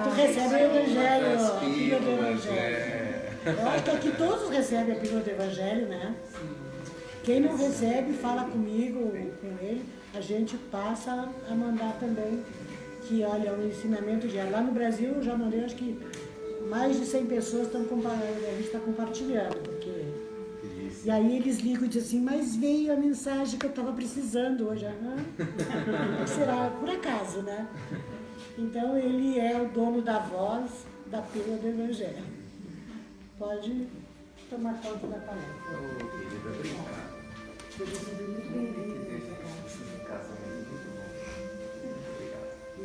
Tu recebe o Evangelho, a pílula do pílulas, Evangelho. Eu acho que aqui todos recebem a pílula do Evangelho, né? Quem não recebe, fala comigo, com ele, a gente passa a mandar também, que olha, o ensinamento diário. Lá no Brasil eu já mandei, acho que mais de 100 pessoas estão a gente está compartilhando, porque... E aí eles ligam e dizem assim, mas veio a mensagem que eu estava precisando hoje. Será por acaso, né? Então ele é o dono da voz da pílula do Evangelho. Pode tomar conta da palavra. Querida, obrigado. Seja sempre muito bem-vindo nessa casa.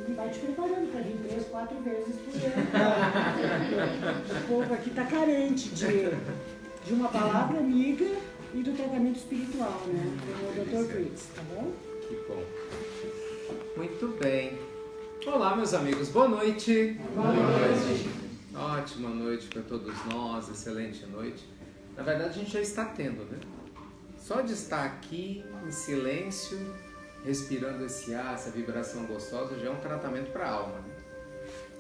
E vai te preparando para vir 3, 4 vezes por ano. O povo aqui está carente de uma palavra amiga e do tratamento espiritual, né? Com o Dr. Fritz, tá bom? Que bom. Muito bem. Olá, meus amigos. Boa noite. Boa noite. Ótima noite para todos nós. Excelente noite. Na verdade, a gente já está tendo, né? Só de estar aqui em silêncio, respirando esse ar, essa vibração gostosa, já é um tratamento para a alma. Né?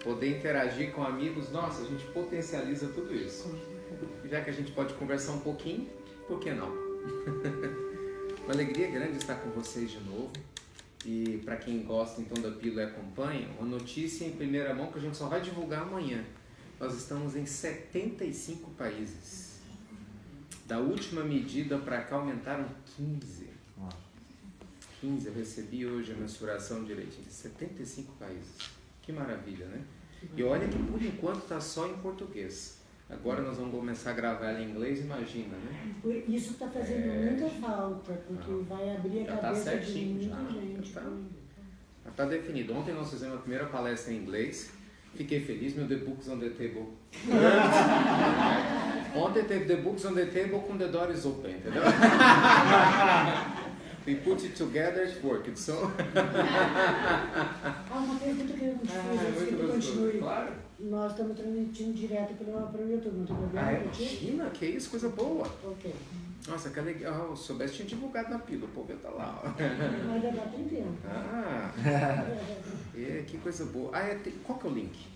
Poder interagir com amigos, nossa, a gente potencializa tudo isso. E já que a gente pode conversar um pouquinho, por que não? Uma alegria grande estar com vocês de novo. E para quem gosta então da pílula e acompanha, uma notícia em primeira mão que a gente só vai divulgar amanhã. Nós estamos em 75 países. Da última medida para cá aumentaram 15. 15, eu recebi hoje a mensuração direitinho. 75 países. Que maravilha, né? E olha que por enquanto está só em português. Agora nós vamos começar a gravar ela em inglês, imagina, né? Isso está fazendo muita falta, porque vai abrir a cabeça de muita gente. Já está definido. Ontem nós fizemos a primeira palestra em inglês. Fiquei feliz, meu The Books on the Table. Ontem teve The Books on the Table com The Door is Open, entendeu? We put it together, it worked. So... Uma pergunta que eu te fiz, que continue. Claro. Nós estamos transmitindo direto pelo YouTube, não tem problema? Imagina, que isso, coisa boa. Ok. Nossa, que legal. Se soubesse, tinha divulgado na pílula. O povo ia estar lá. Mas já dá tempo. Que coisa boa. Qual que é o link?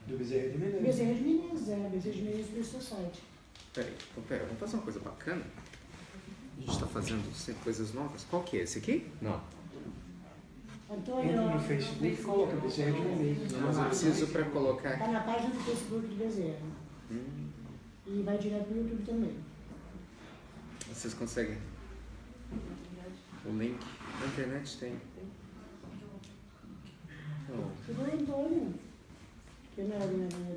Do Bezerra de Menezes. Bezerra de Menezes, Bezerra de Menezes do seu site. Peraí, vamos fazer uma coisa bacana. A gente está fazendo sempre coisas novas. Qual que é? Esse aqui? Não. Antônio, no Facebook coloca Bezerra de Menezes. Mas eu preciso para colocar aqui. está na página do Facebook do Bezerra. E vai direto no YouTube também. Vocês conseguem? O link? Na internet tem. Tudo é Antônio. Que não é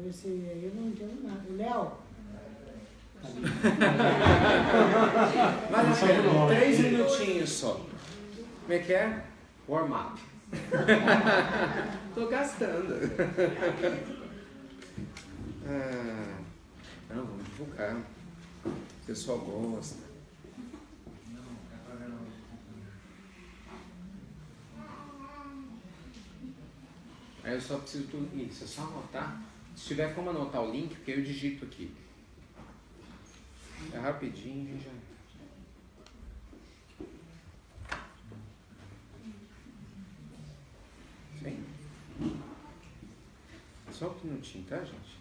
esse aí, eu não entendo nada. Léo? Mas 3 minutinhos só. Como é que é? Warm up. Tô gastando. Não, vamos divulgar. O pessoal gosta. Aí eu só preciso tudo isso, é só anotar. Se tiver como anotar o link, porque eu digito aqui. É rapidinho já. Sim. Só um minutinho, tá, gente?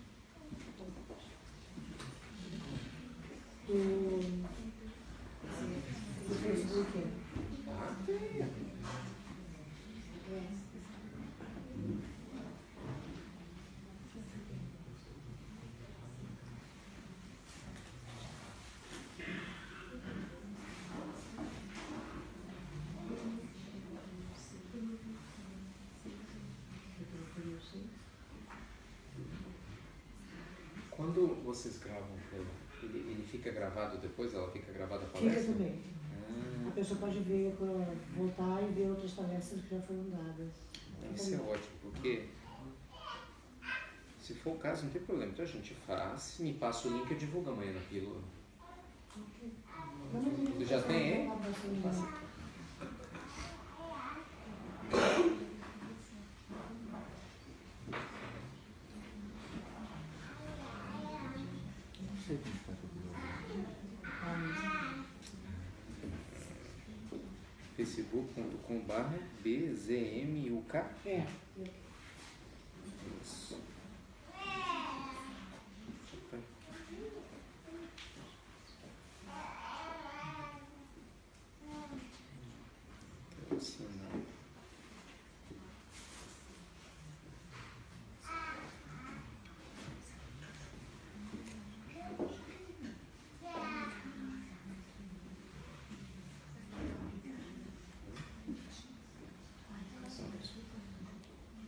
Do Facebook. Tem. Quando vocês gravam, ele fica gravado depois? Ela fica gravada para Fica também. A pessoa pode ver, voltar e ver outras palestras que já foram dadas. Isso é ótimo, porque se for o caso, não tem problema. Então a gente faz, me passa o link e eu divulgo amanhã na pílula. Você já tem, hein? Passa aqui. facebook.com/bzmuk. É. Isso.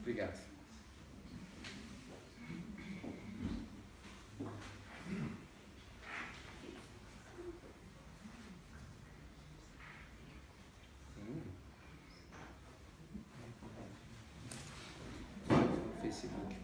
Obrigado. Facebook.com.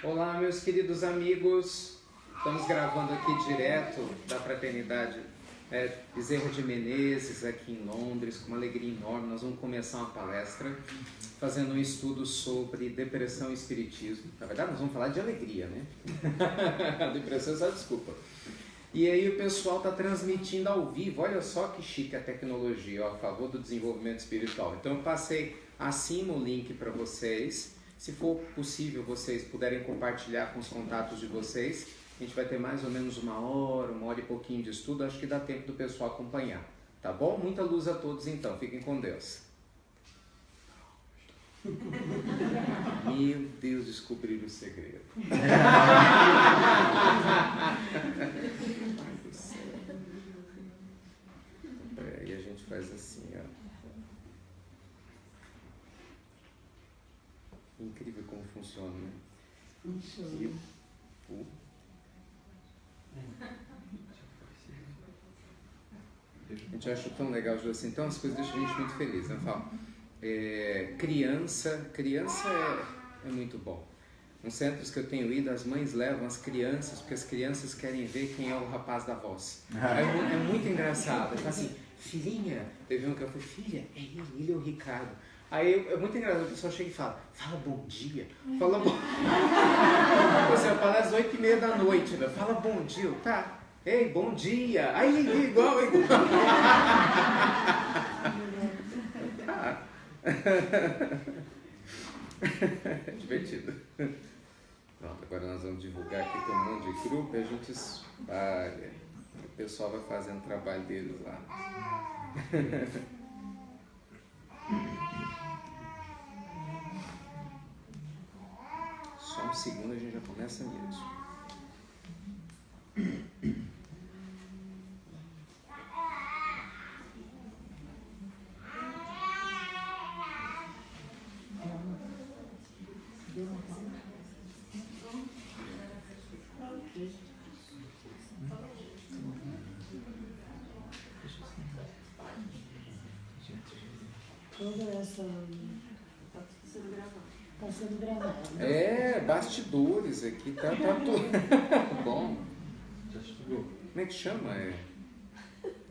Olá, meus queridos amigos, estamos gravando aqui direto da Fraternidade Bezerra de Menezes, aqui em Londres, com uma alegria enorme. Nós vamos começar uma palestra fazendo um estudo sobre depressão e espiritismo. Na verdade, nós vamos falar de alegria, né? Depressão é só desculpa. E aí o pessoal está transmitindo ao vivo. Olha só que chique a tecnologia, ó, a favor do desenvolvimento espiritual. Então eu passei acima o link para vocês. Se for possível, vocês puderem compartilhar com os contatos de vocês. A gente vai ter mais ou menos uma hora e pouquinho de estudo. Acho que dá tempo do pessoal acompanhar. Tá bom? Muita luz a todos então. Fiquem com Deus. Meu Deus, descobrir o segredo. E a gente faz assim, ó. Incrível como funciona, né? A gente acha tão legal assim, então as coisas deixam a gente muito feliz, né? Fala, criança é muito bom. Nos centros que eu tenho ido, as mães levam as crianças, porque as crianças querem ver quem é o rapaz da voz. É muito engraçado. Fala assim, filhinha, teve um que eu falei, filha, é ele é o Ricardo. Aí é muito engraçado, a pessoa chega e fala bom dia, fala bom. Você vai falar às 8h30 da noite, né? Fala bom dia, tá? Ei, bom dia! Aí, igual. Tá. Divertido. Pronto, agora nós vamos divulgar aqui, tem um monte de grupo e a gente espalha. O pessoal vai fazendo o trabalho deles lá. Só um segundo a gente já começa nisso. Toda essa... Está sendo gravado. Bastidores aqui, tá tudo bom. Como é que chama? É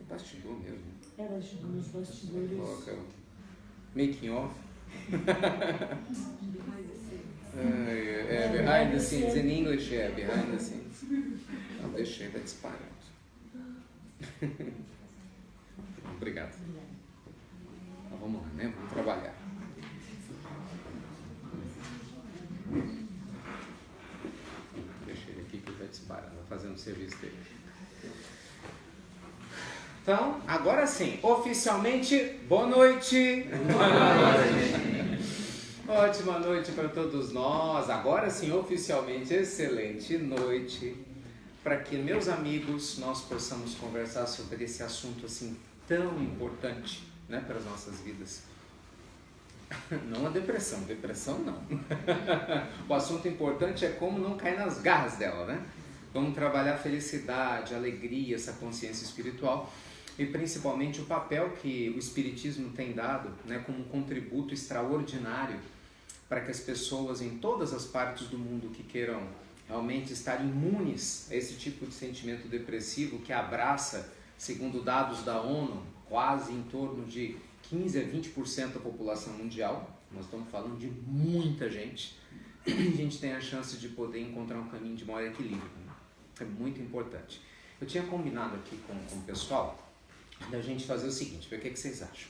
bastidor mesmo. Nos bastidores. Coloca making off. Behind the scenes. In English, behind the scenes. Não, deixei, tá disparando. Obrigado. Então, vamos lá, né? Vamos trabalhar. Deixa ele aqui que ele vai disparando, vai fazendo o serviço dele. Então, agora sim, oficialmente, boa noite! Ótima noite para todos nós. Agora sim, oficialmente, excelente noite. Para que, meus amigos, nós possamos conversar sobre esse assunto assim tão importante, né, para as nossas vidas. Não a depressão não. O assunto importante é como não cair nas garras dela, né? Vamos trabalhar a felicidade, a alegria, essa consciência espiritual e principalmente o papel que o Espiritismo tem dado, né, como um contributo extraordinário para que as pessoas em todas as partes do mundo que queiram realmente estar imunes a esse tipo de sentimento depressivo que abraça, segundo dados da ONU, quase em torno de 15 a 20% da população mundial. Nós estamos falando de muita gente. A gente tem a chance de poder encontrar um caminho de maior equilíbrio. É muito importante. Eu tinha combinado aqui com o pessoal da gente fazer o seguinte, ver o que vocês acham.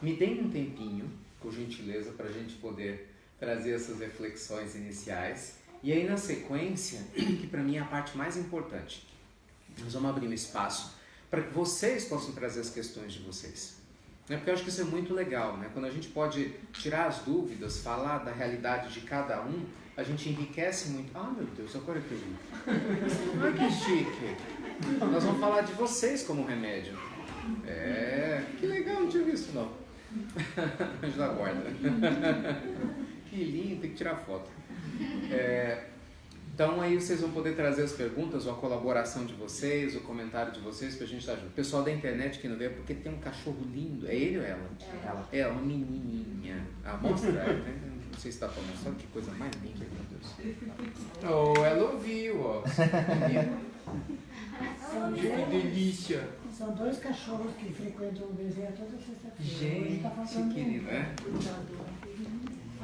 Me deem um tempinho, por gentileza, para a gente poder trazer essas reflexões iniciais. E aí, na sequência, que para mim é a parte mais importante, nós vamos abrir um espaço para que vocês possam trazer as questões de vocês. Porque eu acho que isso é muito legal, né? Quando a gente pode tirar as dúvidas, falar da realidade de cada um, a gente enriquece muito. Ah, meu Deus, agora que eu vi. Ai, que chique. Nós vamos falar de vocês como remédio. Que legal, não tinha visto não. Anjo da guarda. Que lindo, tem que tirar foto. Então aí vocês vão poder trazer as perguntas ou a colaboração de vocês, o comentário de vocês pra gente estar junto. O pessoal da internet que não vê, porque tem um cachorro lindo. É ele ou ela? É uma menininha. Mostra, não sei se dá pra mostrar, que coisa mais linda, meu Deus. Ela ouviu, ó. Que delícia. São 2 cachorros que frequentam o Bezerra toda sexta-feira. Gente, querido, né?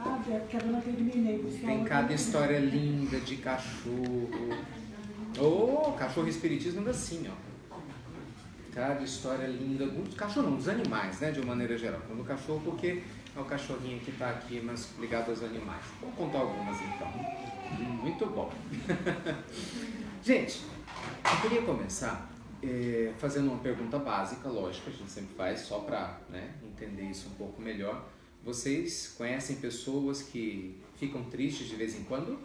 Porque a dona tem de mineiro. Tem cada história linda de cachorro. Cachorro espiritismo anda assim, ó. Cada história linda. Cachorro não, dos animais, né? De uma maneira geral. Quando o cachorro, porque é o cachorrinho que está aqui, mas ligado aos animais. Vamos contar algumas então. Muito bom. Gente, eu queria começar fazendo uma pergunta básica, lógica, a gente sempre faz, só para entender isso um pouco melhor. Vocês conhecem pessoas que ficam tristes de vez em quando?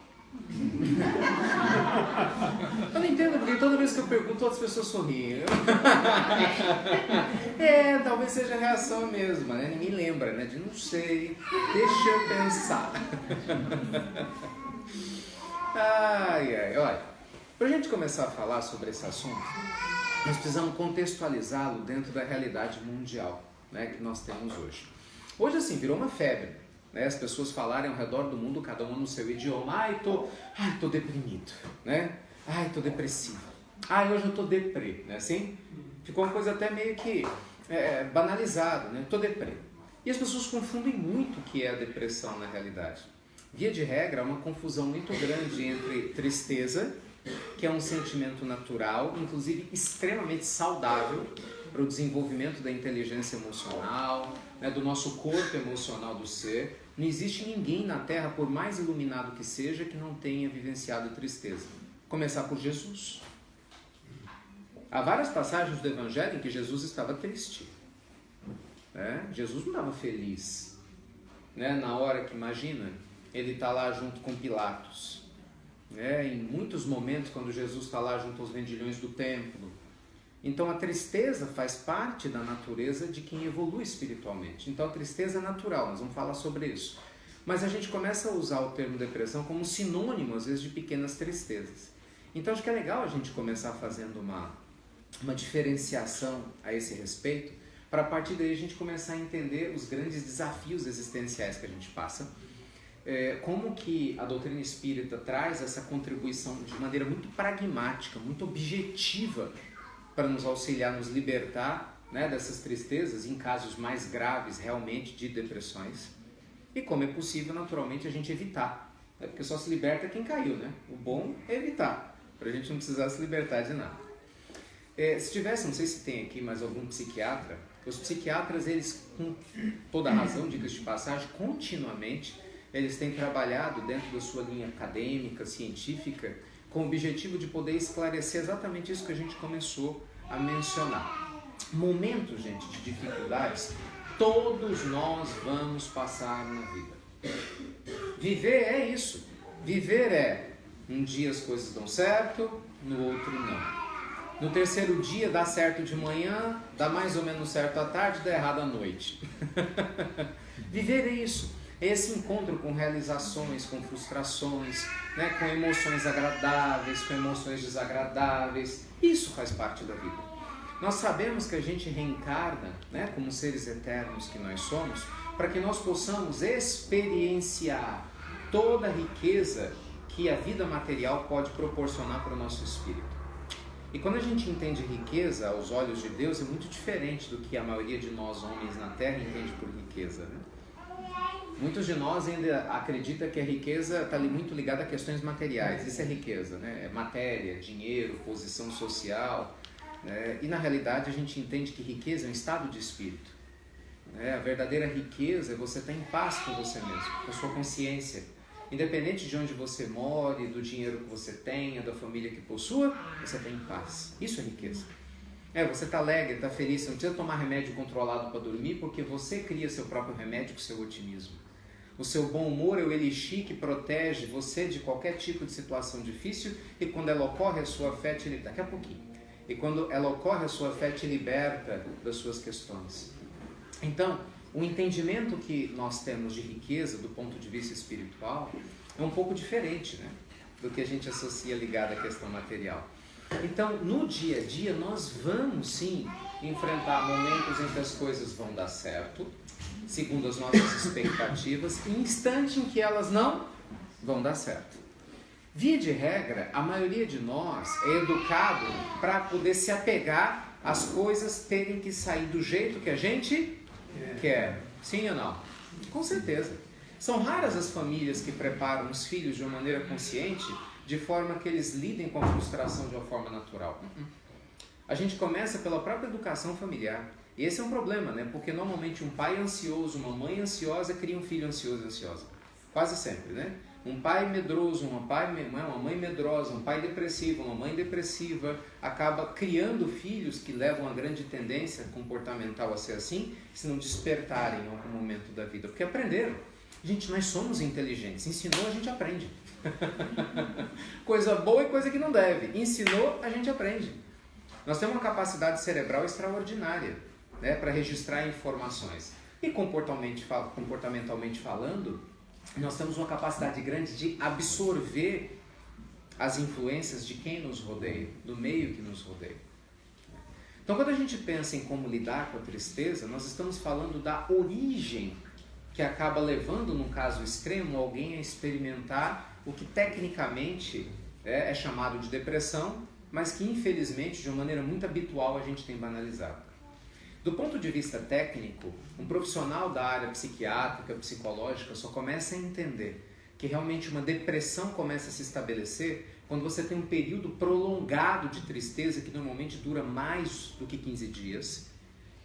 Eu não entendo, porque toda vez que eu pergunto, outras pessoas sorriem. Talvez seja a reação mesmo, né? Ninguém lembra, né? De não sei, deixa eu pensar. Olha, pra gente começar a falar sobre esse assunto, nós precisamos contextualizá-lo dentro da realidade mundial, né, que nós temos hoje. Hoje, assim, virou uma febre, né? As pessoas falarem ao redor do mundo, cada uma no seu idioma. Tô deprimido, né? Tô depressivo. Hoje eu tô deprê, né? Assim, ficou uma coisa até meio que banalizada, né? Tô deprê. E as pessoas confundem muito o que é a depressão na realidade. Via de regra, há uma confusão muito grande entre tristeza, que é um sentimento natural, inclusive extremamente saudável para o desenvolvimento da inteligência emocional, né, do nosso corpo emocional do ser. Não existe ninguém na Terra, por mais iluminado que seja, que não tenha vivenciado tristeza. Começar por Jesus. Há várias passagens do Evangelho em que Jesus estava triste. Jesus não estava feliz. Na hora que, imagina, ele está lá junto com Pilatos. Em muitos momentos, quando Jesus está lá junto aos vendilhões do templo. Então a tristeza faz parte da natureza de quem evolui espiritualmente. Então a tristeza é natural, nós vamos falar sobre isso. Mas a gente começa a usar o termo depressão como sinônimo, às vezes, de pequenas tristezas. Então acho que é legal a gente começar fazendo uma diferenciação a esse respeito, para a partir daí a gente começar a entender os grandes desafios existenciais que a gente passa. Como que a doutrina espírita traz essa contribuição de maneira muito pragmática, muito objetiva, para nos auxiliar, nos libertar, né, dessas tristezas em casos mais graves realmente de depressões, e como é possível naturalmente a gente evitar, né, porque só se liberta quem caiu, né? O bom é evitar, para a gente não precisar se libertar de nada. Se tivesse, não sei se tem aqui mais algum psiquiatra, os psiquiatras, eles, com toda a razão, diga-se de passagem, continuamente eles têm trabalhado dentro da sua linha acadêmica, científica, com o objetivo de poder esclarecer exatamente isso que a gente começou a mencionar. Momentos, gente, de dificuldades, todos nós vamos passar na vida. Viver é isso. Viver é, um dia as coisas dão certo, no outro não. No terceiro dia dá certo de manhã, dá mais ou menos certo à tarde, dá errado à noite. Viver é isso. Esse encontro com realizações, com frustrações, né, com emoções agradáveis, com emoções desagradáveis, isso faz parte da vida. Nós sabemos que a gente reencarna, né, como seres eternos que nós somos, para que nós possamos experienciar toda a riqueza que a vida material pode proporcionar para o nosso espírito. E quando a gente entende riqueza aos olhos de Deus, é muito diferente do que a maioria de nós homens na Terra entende por riqueza, né? Muitos de nós ainda acreditam que a riqueza está muito ligada a questões materiais. Isso é riqueza, né? É matéria, dinheiro, posição social, né? E na realidade a gente entende que riqueza é um estado de espírito, né? A verdadeira riqueza é você estar em paz com você mesmo, com a sua consciência. Independente de onde você more, do dinheiro que você tenha, da família que possua, você está em paz. Isso é riqueza. Você está alegre, está feliz, você não precisa tomar remédio controlado para dormir, porque você cria seu próprio remédio com seu otimismo. O seu bom humor é o elixir que protege você de qualquer tipo de situação difícil, e quando ela ocorre, a sua fé te liberta. Daqui a pouquinho. E quando ela ocorre, a sua fé te liberta das suas questões. Então, o entendimento que nós temos de riqueza do ponto de vista espiritual é um pouco diferente, né, do que a gente associa ligado à questão material. Então, no dia a dia, nós vamos sim enfrentar momentos em que as coisas vão dar certo, segundo as nossas expectativas, e instante em que elas não vão dar certo. Via de regra, a maioria de nós é educado para poder se apegar às coisas terem que sair do jeito que a gente quer. Sim ou não? Com certeza. São raras as famílias que preparam os filhos de uma maneira consciente, de forma que eles lidem com a frustração de uma forma natural. A gente começa pela própria educação familiar. E esse é um problema, né? Porque normalmente um pai ansioso, uma mãe ansiosa cria um filho ansioso e ansiosa. Quase sempre, né? Um pai medroso, uma mãe medrosa, um pai depressivo, uma mãe depressiva, acaba criando filhos que levam a grande tendência comportamental a ser assim, se não despertarem em algum momento da vida. Porque aprenderam. Gente, nós somos inteligentes. Ensinou, a gente aprende. Coisa boa e coisa que não deve. Ensinou, a gente aprende. Nós temos uma capacidade cerebral extraordinária, né, para registrar informações. E comportamentalmente falando, nós temos uma capacidade grande de absorver as influências de quem nos rodeia, do meio que nos rodeia. Então, quando a gente pensa em como lidar com a tristeza, nós estamos falando da origem que acaba levando, num caso extremo, alguém a experimentar o que tecnicamente é chamado de depressão, mas que infelizmente, de uma maneira muito habitual, a gente tem banalizado. Do ponto de vista técnico, um profissional da área psiquiátrica, psicológica, só começa a entender que realmente uma depressão começa a se estabelecer quando você tem um período prolongado de tristeza, que normalmente dura mais do que 15 dias,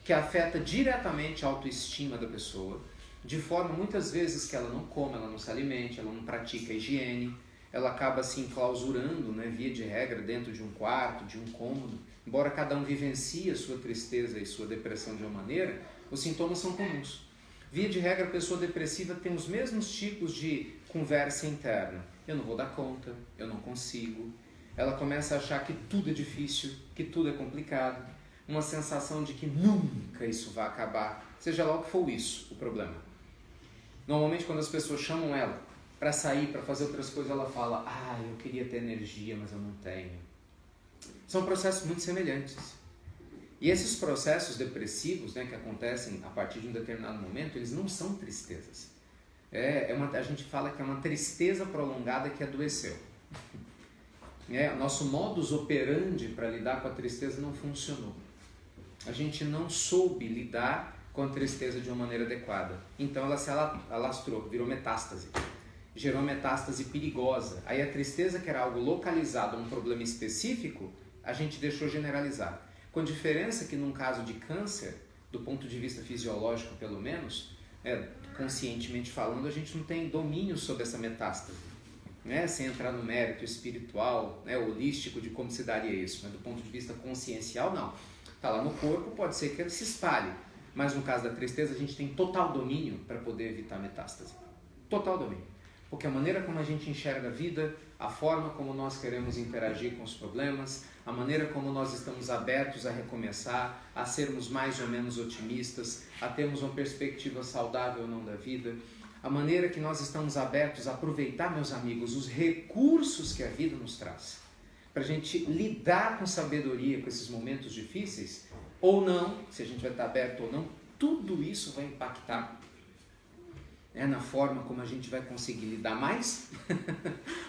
que afeta diretamente a autoestima da pessoa, de forma muitas vezes que ela não come, ela não se alimente, ela não pratica higiene, ela acaba se enclausurando, né, via de regra, dentro de um quarto, de um cômodo. Embora cada um vivencie a sua tristeza e sua depressão de uma maneira, os sintomas são comuns. Via de regra, a pessoa depressiva tem os mesmos tipos de conversa interna. Eu não vou dar conta, eu não consigo. Ela começa a achar que tudo é difícil, que tudo é complicado. Uma sensação de que nunca isso vai acabar. Seja lá o que for isso, o problema. Normalmente, quando as pessoas chamam ela para sair, para fazer outras coisas, ela fala: eu queria ter energia, mas eu não tenho. São processos muito semelhantes. E esses processos depressivos, né, que acontecem a partir de um determinado momento, eles não são tristezas. A gente fala que é uma tristeza prolongada que adoeceu. Nosso modus operandi para lidar com a tristeza não funcionou. A gente não soube lidar com a tristeza de uma maneira adequada. Então ela se alastrou, virou metástase. Gerou metástase perigosa. Aí a tristeza, que era algo localizado a um problema específico, a gente deixou generalizar. Com a diferença que num caso de câncer, do ponto de vista fisiológico pelo menos, conscientemente falando, a gente não tem domínio sobre essa metástase. Sem entrar no mérito espiritual, holístico de como se daria isso. Mas do ponto de vista consciencial, não. Está lá no corpo, pode ser que ele se espalhe. Mas no caso da tristeza, a gente tem total domínio para poder evitar metástase. Total domínio. Porque a maneira como a gente enxerga a vida, a forma como nós queremos interagir com os problemas, a maneira como nós estamos abertos a recomeçar, a sermos mais ou menos otimistas, a termos uma perspectiva saudável ou não da vida, a maneira que nós estamos abertos a aproveitar, meus amigos, os recursos que a vida nos traz, para a gente lidar com sabedoria com esses momentos difíceis, ou não, se a gente vai estar aberto ou não, tudo isso vai impactar na forma como a gente vai conseguir lidar mais,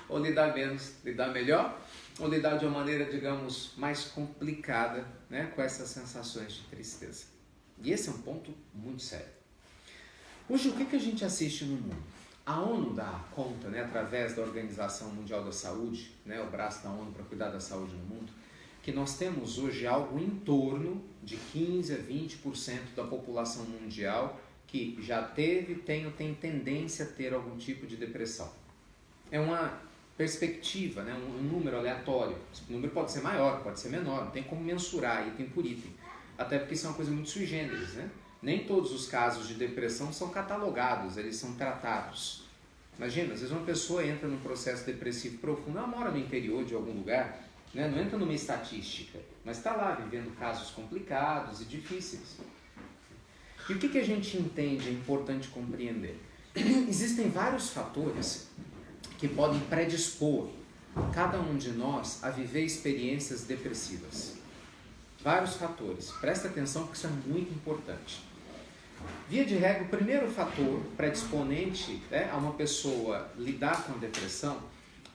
ou lidar menos, lidar melhor, ou lidar de uma maneira, digamos, mais complicada, né, com essas sensações de tristeza. E esse é um ponto muito sério. Hoje, o que a gente assiste no mundo? A ONU dá conta, né, através da Organização Mundial da Saúde, né, o braço da ONU para cuidar da saúde no mundo, que nós temos hoje algo em torno de 15 a 20% da população mundial que já teve, tem tendência a ter algum tipo de depressão. É uma perspectiva, né, um número aleatório. O número pode ser maior, pode ser menor, não tem como mensurar item por item. Até porque isso é uma coisa muito sui generis, né? Nem todos os casos de depressão são catalogados, eles são tratados. Imagina, às vezes uma pessoa entra num processo depressivo profundo, ela mora no interior de algum lugar, né? Não entra numa estatística, mas está lá vivendo casos complicados e difíceis. E o que a gente entende é importante compreender? Existem vários fatores que podem predispor cada um de nós a viver experiências depressivas. Vários fatores. Presta atenção porque isso é muito importante. Via de regra, o primeiro fator predisponente, né, a uma pessoa lidar com a depressão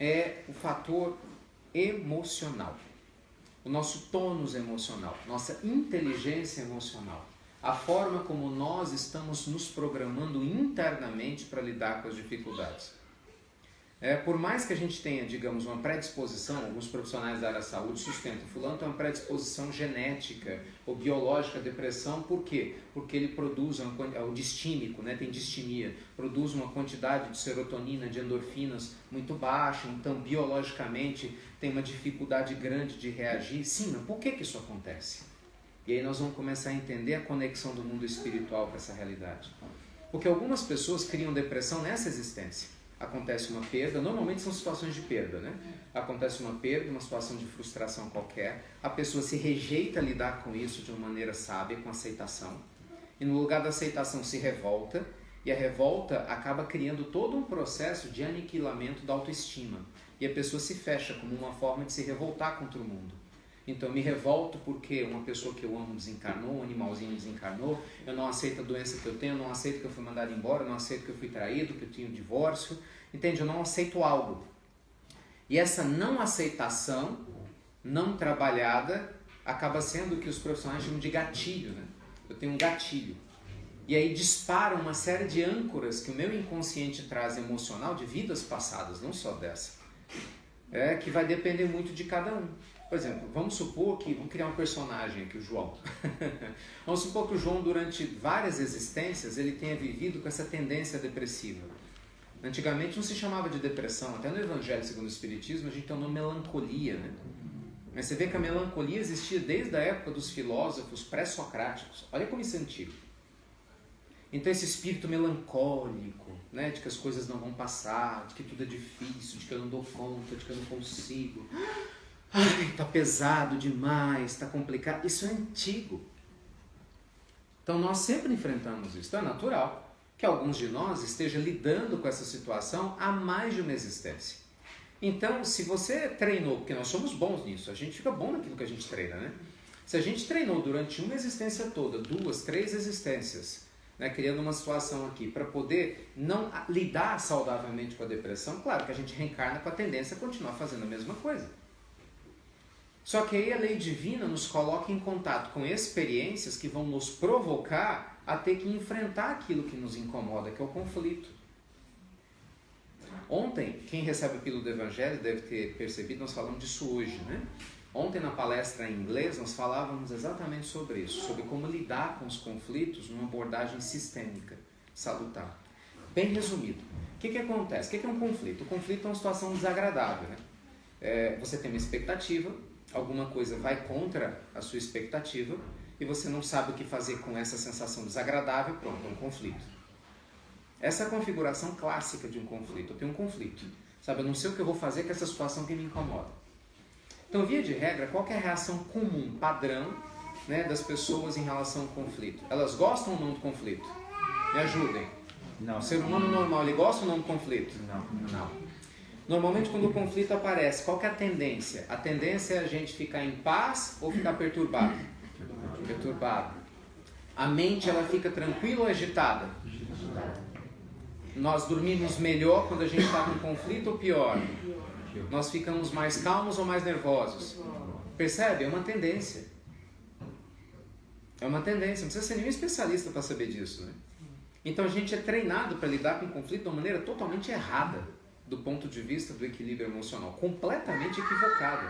é o fator emocional. O nosso tônus emocional, nossa inteligência emocional. A forma como nós estamos nos programando internamente para lidar com as dificuldades. Por mais que a gente tenha, digamos, uma predisposição, alguns profissionais da área da saúde sustentam, fulano tem uma predisposição genética ou biológica à depressão, por quê? Porque ele produz, o distímico, né, tem distimia, produz uma quantidade de serotonina, de endorfinas muito baixa, então biologicamente tem uma dificuldade grande de reagir. Sim, mas por que isso acontece? E aí nós vamos começar a entender a conexão do mundo espiritual com essa realidade. Porque algumas pessoas criam depressão nessa existência. Acontece uma perda, normalmente são situações de perda, né? Acontece uma perda, uma situação de frustração qualquer, a pessoa se rejeita a lidar com isso de uma maneira sábia, com aceitação, e no lugar da aceitação se revolta, e a revolta acaba criando todo um processo de aniquilamento da autoestima, e a pessoa se fecha como uma forma de se revoltar contra o mundo. Então eu me revolto porque uma pessoa que eu amo desencarnou, um animalzinho desencarnou, eu não aceito a doença que eu tenho, eu não aceito que eu fui mandado embora, eu não aceito que eu fui traído, que eu tinha um divórcio, entende? Eu não aceito algo. E essa não aceitação, não trabalhada, acaba sendo o que os profissionais chamam de gatilho, né? Eu tenho um gatilho. E aí dispara uma série de âncoras que o meu inconsciente traz emocional de vidas passadas, não só dessa. Que vai depender muito de cada um. Por exemplo, vamos criar um personagem aqui, o João. Vamos supor que o João, durante várias existências, ele tenha vivido com essa tendência depressiva. Antigamente não se chamava de depressão, até no Evangelho segundo o Espiritismo a gente tem o nome melancolia, né? Mas você vê que a melancolia existia desde a época dos filósofos pré-socráticos. Olha como isso é antigo. Então esse espírito melancólico, né, de que as coisas não vão passar, de que tudo é difícil, de que eu não dou conta, de que eu não consigo... Ai, tá pesado demais, tá complicado. Isso é antigo. Então nós sempre enfrentamos isso. Então é natural que alguns de nós estejam lidando com essa situação há mais de uma existência. Então, se você treinou, porque nós somos bons nisso, a gente fica bom naquilo que a gente treina, né? Se a gente treinou durante uma existência toda, 2, 3 existências, né, criando uma situação aqui para poder não lidar saudavelmente com a depressão, claro que a gente reencarna com a tendência a continuar fazendo a mesma coisa. Só que aí a lei divina nos coloca em contato com experiências que vão nos provocar a ter que enfrentar aquilo que nos incomoda, que é o conflito. Ontem, quem recebe o pílula do Evangelho deve ter percebido, nós falamos disso hoje, né? Ontem na palestra em inglês nós falávamos exatamente sobre isso, sobre como lidar com os conflitos numa abordagem sistêmica, salutar. Bem resumido, o que acontece? O que é um conflito? O conflito é uma situação desagradável, né? Você tem uma expectativa, alguma coisa vai contra a sua expectativa e você não sabe o que fazer com essa sensação desagradável, pronto, é um conflito. Essa é a configuração clássica de um conflito. Eu tenho um conflito, sabe? Eu não sei o que eu vou fazer com essa situação que me incomoda. Então, via de regra, qual que é a reação comum, padrão, né, das pessoas em relação ao conflito? Elas gostam ou não do conflito? Me ajudem. Não. O ser humano normal, ele gosta ou não do conflito? Não. Normalmente, quando o conflito aparece, qual que é a tendência? A tendência é a gente ficar em paz ou ficar perturbado? Perturbado. A mente, ela fica tranquila ou agitada? Nós dormimos melhor quando a gente está com conflito ou pior? Nós ficamos mais calmos ou mais nervosos? Percebe? É uma tendência. É uma tendência. Não precisa ser nenhum especialista para saber disso, né? Então a gente é treinado para lidar com conflito de uma maneira totalmente errada do ponto de vista do equilíbrio emocional. Completamente equivocado.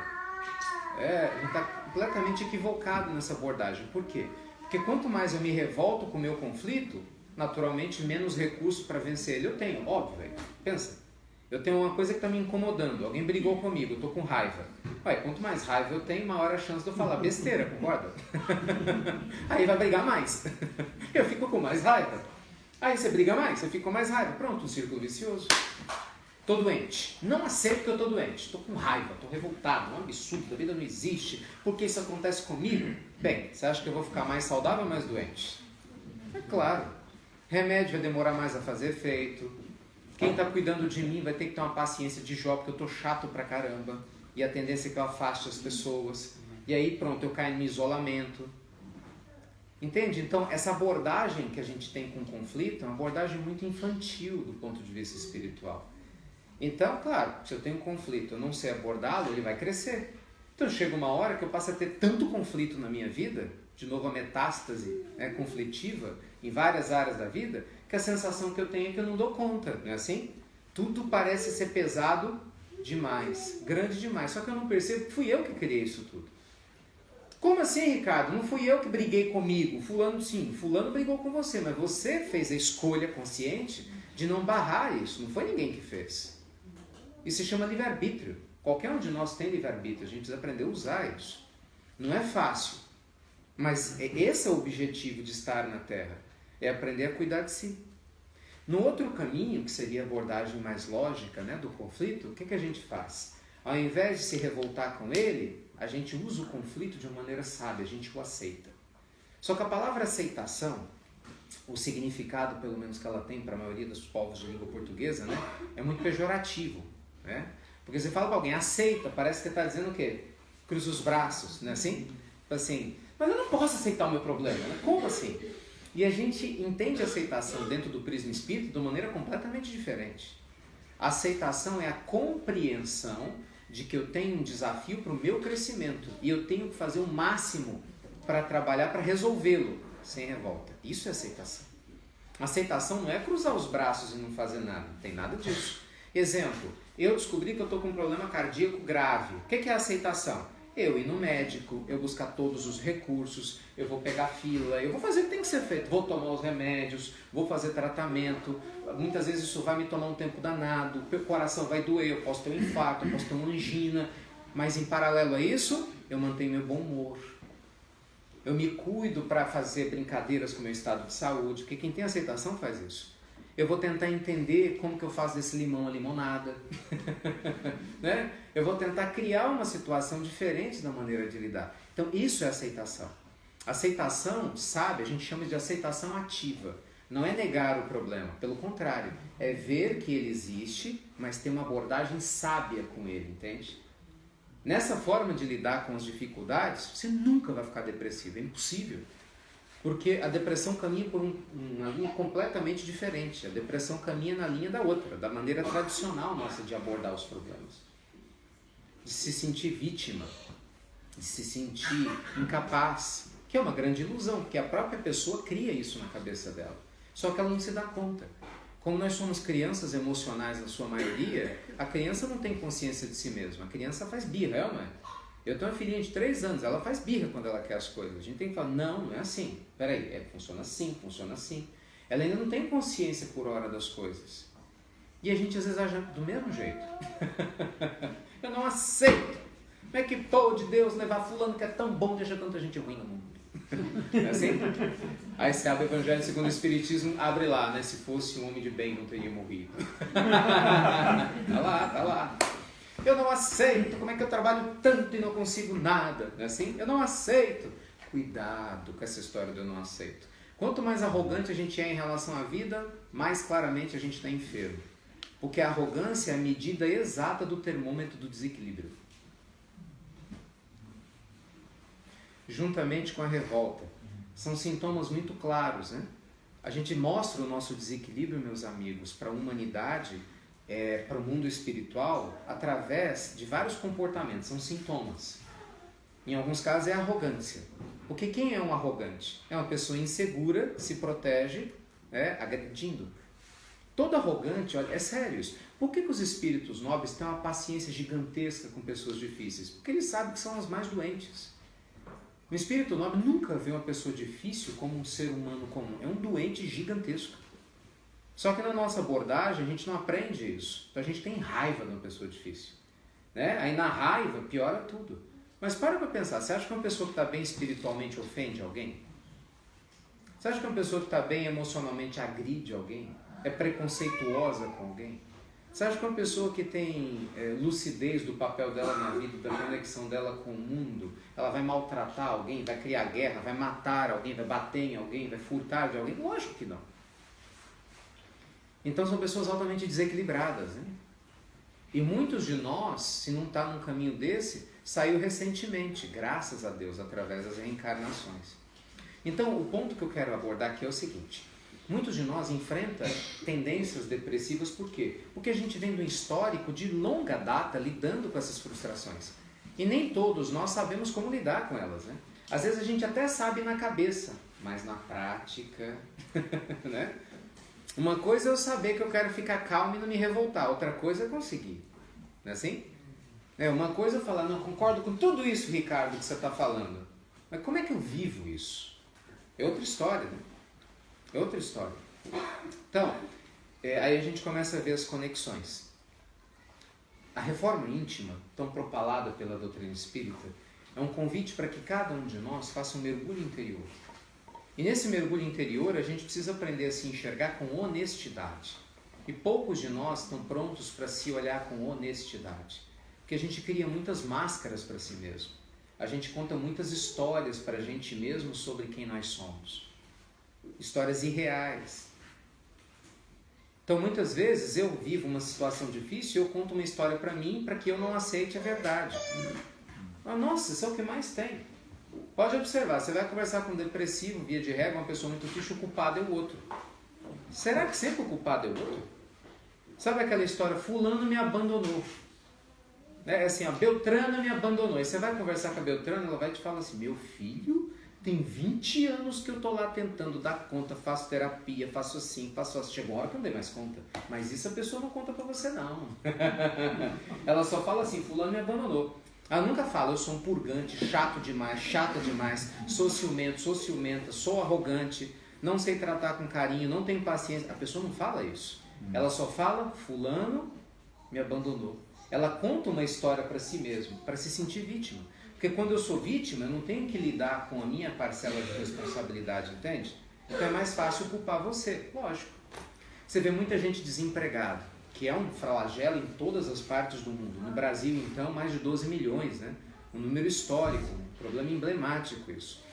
A gente está completamente equivocado nessa abordagem. Por quê? Porque quanto mais eu me revolto com o meu conflito, naturalmente menos recurso para vencer ele eu tenho. Óbvio, velho. Pensa. Eu tenho uma coisa que está me incomodando. Alguém brigou comigo, eu estou com raiva. Ué, quanto mais raiva eu tenho, maior a chance de eu falar besteira, concorda? Aí vai brigar mais. Eu fico com mais raiva. Aí você briga mais, você fica com mais raiva. Pronto, um círculo vicioso. Estou doente. Não aceito que eu estou doente. Estou com raiva, estou revoltado. É um absurdo, a vida não existe. Por que isso acontece comigo? Bem, você acha que eu vou ficar mais saudável ou mais doente? É claro. Remédio vai demorar mais a fazer efeito. Quem está cuidando de mim vai ter que ter uma paciência de Jó, porque eu estou chato pra caramba. E a tendência é que eu afaste as pessoas. E aí pronto, eu caio no isolamento. Entende? Então essa abordagem que a gente tem com o conflito é uma abordagem muito infantil do ponto de vista espiritual. Então, claro, se eu tenho um conflito, eu não sei abordá-lo, ele vai crescer. Então chega uma hora que eu passo a ter tanto conflito na minha vida, de novo a metástase conflitiva em várias áreas da vida, que a sensação que eu tenho é que eu não dou conta, não é assim? Tudo parece ser pesado demais, grande demais, só que eu não percebo que fui eu que criei isso tudo. Como assim, Ricardo? Não fui eu que briguei comigo, fulano sim, fulano brigou com você, mas você fez a escolha consciente de não barrar isso, não foi ninguém que fez. Isso se chama livre-arbítrio. Qualquer um de nós tem livre-arbítrio, a gente precisa aprender a usar isso. Não é fácil, mas esse é o objetivo de estar na Terra, é aprender a cuidar de si. No outro caminho, que seria a abordagem mais lógica, né, do conflito, o que a gente faz? Ao invés de se revoltar com ele, a gente usa o conflito de uma maneira sábia, a gente o aceita. Só que a palavra aceitação, o significado, pelo menos que ela tem para a maioria dos povos de língua portuguesa, né, é muito pejorativo. Né? Porque você fala para alguém, aceita, parece que está dizendo o quê? Cruza os braços, não é assim? Assim, mas eu não posso aceitar o meu problema, né? Como assim? E a gente entende a aceitação dentro do prisma espírita de uma maneira completamente diferente. A aceitação é a compreensão de que eu tenho um desafio para o meu crescimento e eu tenho que fazer o máximo para trabalhar para resolvê-lo sem revolta. Isso é aceitação. Aceitação não é cruzar os braços e não fazer nada, não tem nada disso. Exemplo, eu descobri que eu estou com um problema cardíaco grave. O que é a aceitação? Eu ir no médico, eu buscar todos os recursos, eu vou pegar fila, eu vou fazer o que tem que ser feito, vou tomar os remédios, vou fazer tratamento, muitas vezes isso vai me tomar um tempo danado, o coração vai doer, eu posso ter um infarto, eu posso ter uma angina, mas em paralelo a isso, eu mantenho meu bom humor. Eu me cuido para fazer brincadeiras com o meu estado de saúde, porque quem tem aceitação faz isso. Eu vou tentar entender como que eu faço desse limão a limonada. Né? Eu vou tentar criar uma situação diferente da maneira de lidar. Então isso é aceitação. Aceitação, sabe, a gente chama de aceitação ativa. Não é negar o problema, pelo contrário. É ver que ele existe, mas ter uma abordagem sábia com ele, entende? Nessa forma de lidar com as dificuldades, você nunca vai ficar depressivo, é impossível. Porque a depressão caminha por uma linha completamente diferente. A depressão caminha na linha da outra, da maneira tradicional nossa de abordar os problemas. De se sentir vítima, de se sentir incapaz, que é uma grande ilusão, porque a própria pessoa cria isso na cabeça dela. Só que ela não se dá conta. Como nós somos crianças emocionais na sua maioria, a criança não tem consciência de si mesma. A criança faz birra, é ou não é? Eu tenho uma filhinha de 3 anos, ela faz birra quando ela quer as coisas. A gente tem que falar, não é assim. Peraí, funciona assim, funciona assim. Ela ainda não tem consciência por hora das coisas. E a gente às vezes age do mesmo jeito. Eu não aceito. Como é que pode Deus levar fulano que é tão bom e deixa tanta gente ruim no mundo? Não é assim? Aí você abre o Evangelho segundo o Espiritismo, abre lá, né? Se fosse um homem de bem não teria morrido. Tá lá, tá lá. Eu não aceito, como é que eu trabalho tanto e não consigo nada? Não é assim? Eu não aceito. Cuidado com essa história do eu não aceito. Quanto mais arrogante a gente é em relação à vida, mais claramente a gente está enfermo. Porque a arrogância é a medida exata do termômetro do desequilíbrio. Juntamente com a revolta. São sintomas muito claros, né? A gente mostra o nosso desequilíbrio, meus amigos, para a humanidade, para o mundo espiritual, através de vários comportamentos, são sintomas. Em alguns casos é arrogância. Porque quem é um arrogante? É uma pessoa insegura, se protege, agredindo. Todo arrogante, olha, é sério isso. Por que os espíritos nobres têm uma paciência gigantesca com pessoas difíceis? Porque eles sabem que são as mais doentes. O espírito nobre nunca vê uma pessoa difícil como um ser humano comum. É um doente gigantesco. Só que na nossa abordagem a gente não aprende isso. Então a gente tem raiva de uma pessoa difícil. Né? Aí na raiva piora tudo. Mas para pensar, você acha que uma pessoa que está bem espiritualmente ofende alguém? Você acha que uma pessoa que está bem emocionalmente agride alguém? É preconceituosa com alguém? Você acha que uma pessoa que tem lucidez do papel dela na vida, da conexão dela com o mundo, ela vai maltratar alguém, vai criar guerra, vai matar alguém, vai bater em alguém, vai furtar de alguém? Lógico que não. Então são pessoas altamente desequilibradas, né? E muitos de nós, se não está num caminho desse, saiu recentemente, graças a Deus, através das reencarnações. Então o ponto que eu quero abordar aqui é o seguinte: muitos de nós enfrentam tendências depressivas, por quê? Porque a gente vem de um histórico de longa data lidando com essas frustrações. E nem todos nós sabemos como lidar com elas, né? Às vezes a gente até sabe na cabeça, mas na prática, né? Uma coisa é eu saber que eu quero ficar calmo e não me revoltar, outra coisa é conseguir. Não é assim? Uma coisa é falar, não, concordo com tudo isso, Ricardo, que você está falando. Mas como é que eu vivo isso? É outra história, né? É outra história. Então, aí a gente começa a ver as conexões. A reforma íntima, tão propalada pela doutrina espírita, é um convite para que cada um de nós faça um mergulho interior. E nesse mergulho interior a gente precisa aprender a se enxergar com honestidade. E poucos de nós estão prontos para se olhar com honestidade. Porque a gente cria muitas máscaras para si mesmo. A gente conta muitas histórias para a gente mesmo sobre quem nós somos. Histórias irreais. Então muitas vezes eu vivo uma situação difícil e eu conto uma história para mim para que eu não aceite a verdade. Nossa, isso é o que mais tem. Pode observar, você vai conversar com um depressivo, via de regra, uma pessoa muito triste, o culpado é o outro. Será que sempre o culpado é o outro? Sabe aquela história, fulano me abandonou. Assim, a Beltrana me abandonou. Aí você vai conversar com a Beltrana, ela vai te falar assim, meu filho, tem 20 anos que eu tô lá tentando dar conta, faço terapia, faço assim, faço assim. Chegou uma hora que eu não dei mais conta. Mas isso a pessoa não conta pra você, não. Ela só fala assim, fulano me abandonou. Ela nunca fala, eu sou um purgante, chato demais, chata demais, sou ciumento, sou ciumenta, sou arrogante, não sei tratar com carinho, não tenho paciência. A pessoa não fala isso. Ela só fala, fulano me abandonou. Ela conta uma história para si mesma, para se sentir vítima. Porque quando eu sou vítima, eu não tenho que lidar com a minha parcela de responsabilidade, entende? Então é mais fácil culpar você, lógico. Você vê muita gente desempregada, que é um flagelo em todas as partes do mundo. No Brasil, então, mais de 12 milhões, né? Um número histórico, um problema emblemático isso.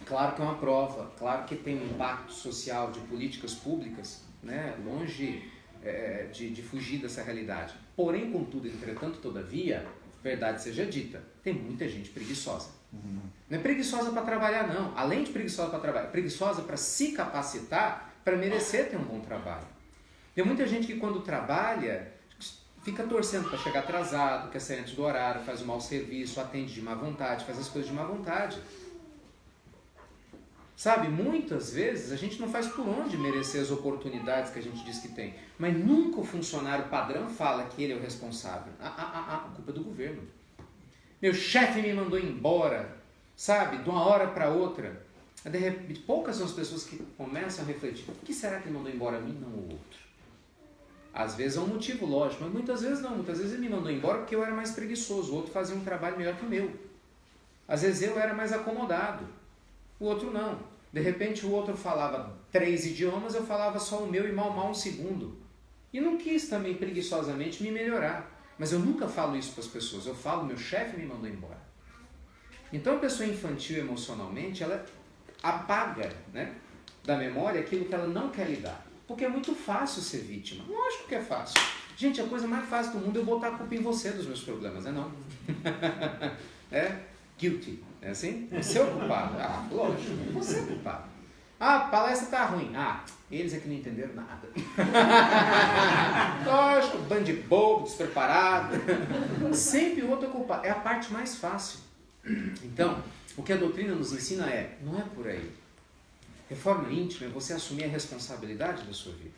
Claro que é uma prova, claro que tem um impacto social de políticas públicas, né? Longe de fugir dessa realidade. Porém, contudo, entretanto, todavia, verdade seja dita, tem muita gente preguiçosa. Não é preguiçosa para trabalhar, não. Além de preguiçosa para trabalhar, preguiçosa para se capacitar para merecer ter um bom trabalho. Tem muita gente que quando trabalha fica torcendo para chegar atrasado, quer sair antes do horário, faz um mau serviço, atende de má vontade, faz as coisas de má vontade. Sabe, muitas vezes a gente não faz por onde merecer as oportunidades que a gente diz que tem. Mas nunca o funcionário padrão fala que ele é o responsável. A culpa é do governo. Meu chefe me mandou embora, sabe, de uma hora para outra. De repente, poucas são as pessoas que começam a refletir. Por que será que ele mandou embora a mim e não o outro? Às vezes é um motivo lógico, mas muitas vezes não. Muitas vezes ele me mandou embora porque eu era mais preguiçoso. O outro fazia um trabalho melhor que o meu. Às vezes eu era mais acomodado. O outro não. De repente o outro falava 3 idiomas, eu falava só o meu e mal um segundo. E não quis também preguiçosamente me melhorar. Mas eu nunca falo isso para as pessoas. Eu falo, meu chefe me mandou embora. Então a pessoa infantil emocionalmente, ela apaga, né, da memória aquilo que ela não quer lidar. Porque é muito fácil ser vítima. Lógico que é fácil. Gente, a coisa mais fácil do mundo é eu botar a culpa em você dos meus problemas, não? Guilty. É assim? Você é o culpado. Lógico, você é o culpado. Ah, a palestra tá ruim. Ah, eles é que não entenderam nada. Lógico, bando de bobo, despreparado. Sempre o outro é culpado. É a parte mais fácil. Então, o que a doutrina nos ensina não é por aí. Reforma íntima é você assumir a responsabilidade da sua vida.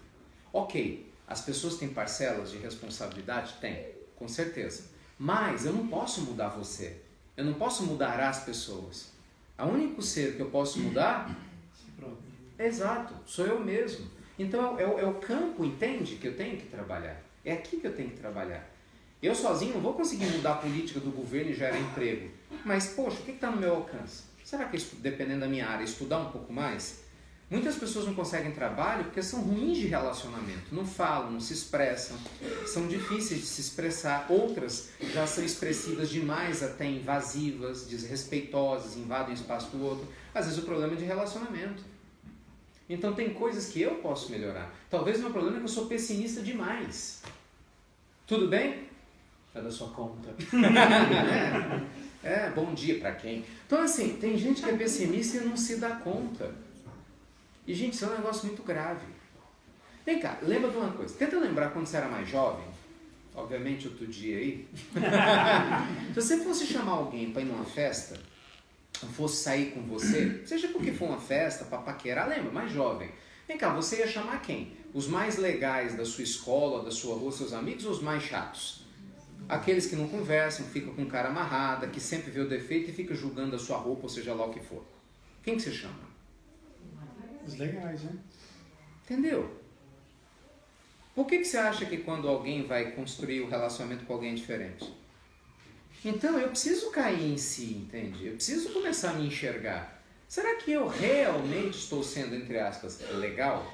Ok, as pessoas têm parcelas de responsabilidade? Tem, com certeza. Mas eu não posso mudar você. Eu não posso mudar as pessoas. O único ser que eu posso mudar... Exato, sou eu mesmo. Então é o campo, entende, que eu tenho que trabalhar. É aqui que eu tenho que trabalhar. Eu sozinho não vou conseguir mudar a política do governo e gerar emprego. Mas, poxa, o que está no meu alcance? Será que, dependendo da minha área, estudar um pouco mais? Muitas pessoas não conseguem trabalho porque são ruins de relacionamento. Não falam, não se expressam, são difíceis de se expressar. Outras já são expressivas demais, até invasivas, desrespeitosas, invadem o espaço do outro. Às vezes o problema é de relacionamento. Então tem coisas que eu posso melhorar. Talvez o meu problema é que eu sou pessimista demais. Tudo bem? Tá da sua conta. Bom dia pra quem? Então assim, tem gente que é pessimista e não se dá conta. E gente, isso é um negócio muito grave. Vem cá, lembra de uma coisa. Tenta lembrar quando você era mais jovem. Obviamente outro dia aí. Se você fosse chamar alguém para ir numa festa, ou fosse sair com você, seja porque for uma festa, para paquerar, lembra, mais jovem. Vem cá, você ia chamar quem? Os mais legais da sua escola, da sua rua, seus amigos, ou os mais chatos? Aqueles que não conversam, ficam com cara amarrada, que sempre vê o defeito e fica julgando a sua roupa, ou seja lá o que for. Quem que você chama? Os legais, né? Entendeu? Por que você acha que quando alguém vai construir um relacionamento com alguém diferente? Então, eu preciso cair em si, entende? Eu preciso começar a me enxergar. Será que eu realmente estou sendo, entre aspas, legal?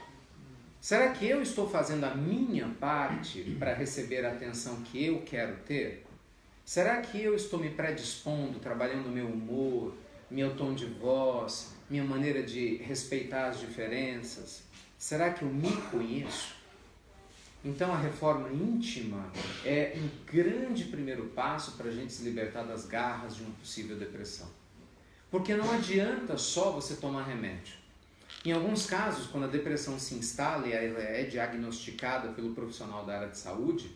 Será que eu estou fazendo a minha parte para receber a atenção que eu quero ter? Será que eu estou me predispondo, trabalhando meu humor, meu tom de voz, minha maneira de respeitar as diferenças? Será que eu me conheço? Então a reforma íntima é um grande primeiro passo para a gente se libertar das garras de uma possível depressão. Porque não adianta só você tomar remédio. Em alguns casos, quando a depressão se instala e ela é diagnosticada pelo profissional da área de saúde,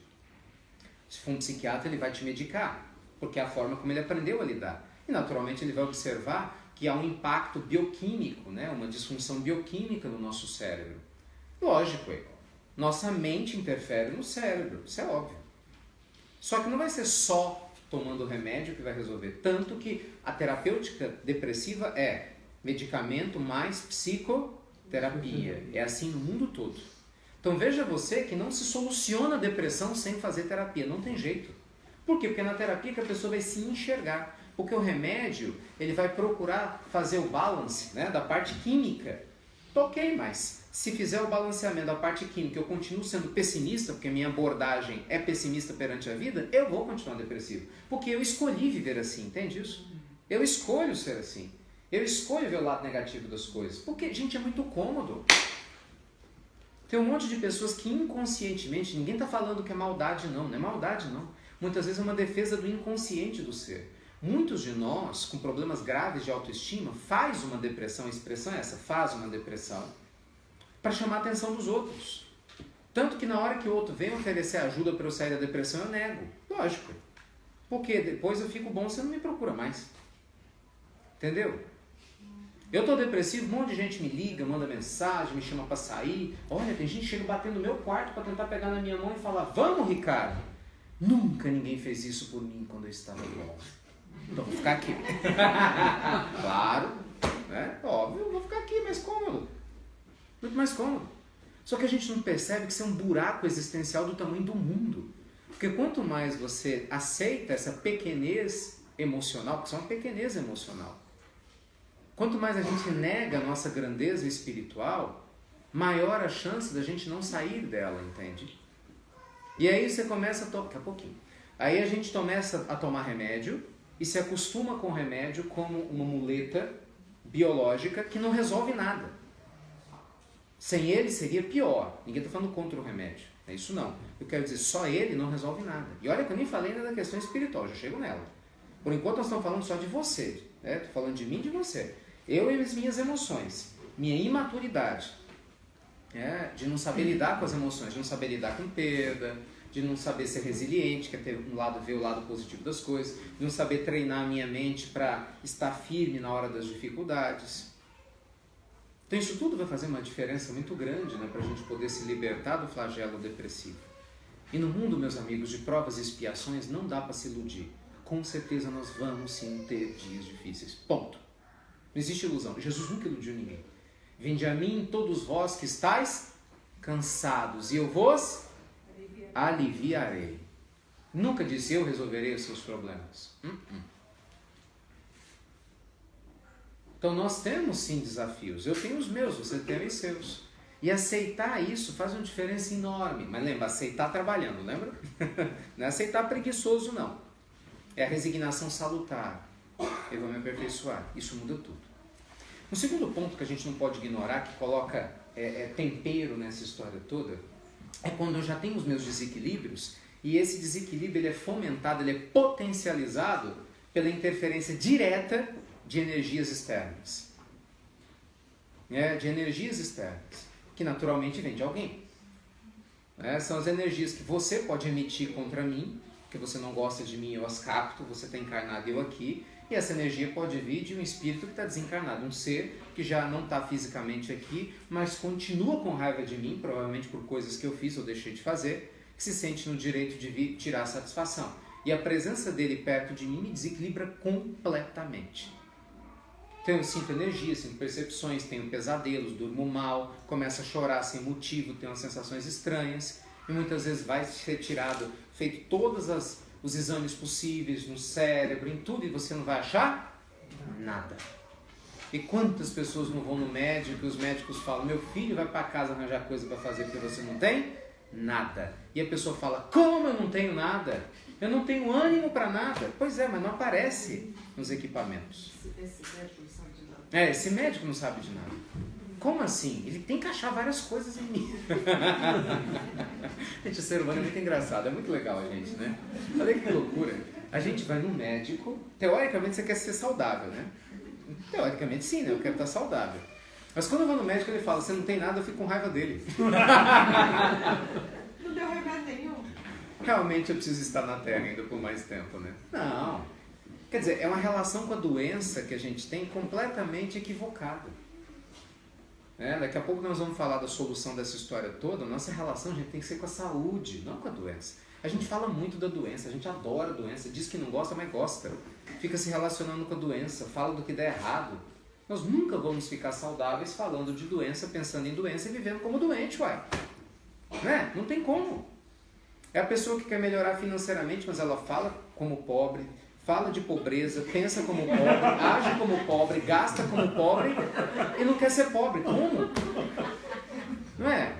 se for um psiquiatra, ele vai te medicar, porque é a forma como ele aprendeu a lidar. E naturalmente ele vai observar que há um impacto bioquímico, né? Uma disfunção bioquímica no nosso cérebro. Lógico, nossa mente interfere no cérebro, isso é óbvio. Só que não vai ser só tomando remédio que vai resolver. Tanto que a terapêutica depressiva é medicamento mais psicoterapia. É assim no mundo todo. Então veja você que não se soluciona a depressão sem fazer terapia. Não tem jeito. Por quê? Porque é na terapia que a pessoa vai se enxergar. Porque o remédio, ele vai procurar fazer o balance, né, da parte química. Ok, mas se fizer o balanceamento da parte química, eu continuo sendo pessimista, porque minha abordagem é pessimista perante a vida, eu vou continuar depressivo. Porque eu escolhi viver assim, entende isso? Eu escolho ser assim. Eu escolho ver o lado negativo das coisas. Porque, gente, é muito cômodo. Tem um monte de pessoas que inconscientemente, ninguém está falando que é maldade não é maldade não. Muitas vezes é uma defesa do inconsciente do ser. Muitos de nós, com problemas graves de autoestima, faz uma depressão, a expressão é essa, faz uma depressão, para chamar a atenção dos outros. Tanto que na hora que o outro vem oferecer ajuda para eu sair da depressão, eu nego. Lógico. Porque depois eu fico bom, você não me procura mais. Entendeu? Eu estou depressivo, um monte de gente me liga, manda mensagem, me chama para sair. Olha, tem gente que chega batendo no meu quarto para tentar pegar na minha mão e falar, vamos, Ricardo. Nunca ninguém fez isso por mim quando eu estava bom. Então vou ficar aqui. Claro, né? Óbvio, eu vou ficar aqui, mais cômodo. Muito mais cômodo. Só que a gente não percebe que isso é um buraco existencial do tamanho do mundo. Porque quanto mais você aceita essa pequenez emocional, porque isso é uma pequenez emocional, quanto mais a gente nega a nossa grandeza espiritual, maior a chance da gente não sair dela, entende? E aí você começa a daqui a pouquinho. Aí a gente começa a tomar remédio e se acostuma com o remédio como uma muleta biológica que não resolve nada. Sem ele seria pior. Ninguém está falando contra o remédio. É isso não. Eu quero dizer, só ele não resolve nada. E olha que eu nem falei ainda da questão espiritual, já chego nela. Por enquanto nós estamos falando só de você. Estou falando de mim e de você. Eu e as minhas emoções. minha imaturidade, de não saber lidar com as emoções, de não saber lidar com perda, de não saber ser resiliente, que é ter ver o lado positivo das coisas, de não saber treinar a minha mente para estar firme na hora das dificuldades. Então isso tudo vai fazer uma diferença muito grande, né, para a gente poder se libertar do flagelo depressivo. E no mundo, meus amigos, de provas e expiações, não dá para se iludir. Com certeza nós vamos sim ter dias difíceis. Ponto. Não existe ilusão. Jesus nunca iludiu ninguém. Vinde a mim todos vós que estáis cansados e eu vos aliviarei. Nunca disse eu resolverei os seus problemas. Então nós temos sim desafios. Eu tenho os meus, você tem os seus. E aceitar isso faz uma diferença enorme. Mas lembra, aceitar trabalhando, lembra? Não é aceitar preguiçoso, não. É a resignação salutar. Eu vou me aperfeiçoar. Isso muda tudo. Um segundo ponto que a gente não pode ignorar, que coloca tempero nessa história toda, é quando eu já tenho os meus desequilíbrios e esse desequilíbrio ele é fomentado, ele é potencializado pela interferência direta de energias externas. De energias externas, que naturalmente vem de alguém. São as energias que você pode emitir contra mim, porque você não gosta de mim, eu as capto, você está encarnado, eu aqui, e essa energia pode vir de um espírito que está desencarnado, um ser que já não está fisicamente aqui, mas continua com raiva de mim, provavelmente por coisas que eu fiz ou deixei de fazer, que se sente no direito de vir tirar satisfação. E a presença dele perto de mim me desequilibra completamente. Então eu sinto energia, sinto percepções, tenho pesadelos, durmo mal, começo a chorar sem motivo, tenho sensações estranhas, e muitas vezes vai ser feito todos os exames possíveis no cérebro, em tudo, e você não vai achar nada. E quantas pessoas não vão no médico e os médicos falam, meu filho vai para casa arranjar coisa para fazer porque você não tem nada. E a pessoa fala, como eu não tenho nada? Eu não tenho ânimo para nada. Pois é, mas não aparece nos equipamentos. Esse médico não sabe de nada. Esse médico não sabe de nada. Como assim? Ele tem que achar várias coisas em mim. Gente, o ser humano é muito engraçado, é muito legal a gente, né? Olha que loucura. A gente vai no médico, teoricamente você quer ser saudável, né? Teoricamente sim, né? Eu quero estar saudável. Mas quando eu vou no médico ele fala, você não tem nada, eu fico com raiva dele. Não deu remédio nenhum. Realmente eu preciso estar na Terra ainda por mais tempo, né? Não. Quer dizer, é uma relação com a doença que a gente tem completamente equivocada. Daqui a pouco nós vamos falar da solução dessa história toda. Nossa relação, gente, tem que ser com a saúde, não com a doença. A gente fala muito da doença, a gente adora a doença, diz que não gosta, mas gosta. Fica se relacionando com a doença, fala do que dá errado. Nós nunca vamos ficar saudáveis falando de doença, pensando em doença e vivendo como doente, uai. Não tem como. É a pessoa que quer melhorar financeiramente, mas ela fala como pobre, fala de pobreza, pensa como pobre, age como pobre, gasta como pobre e não quer ser pobre. Como? Não é?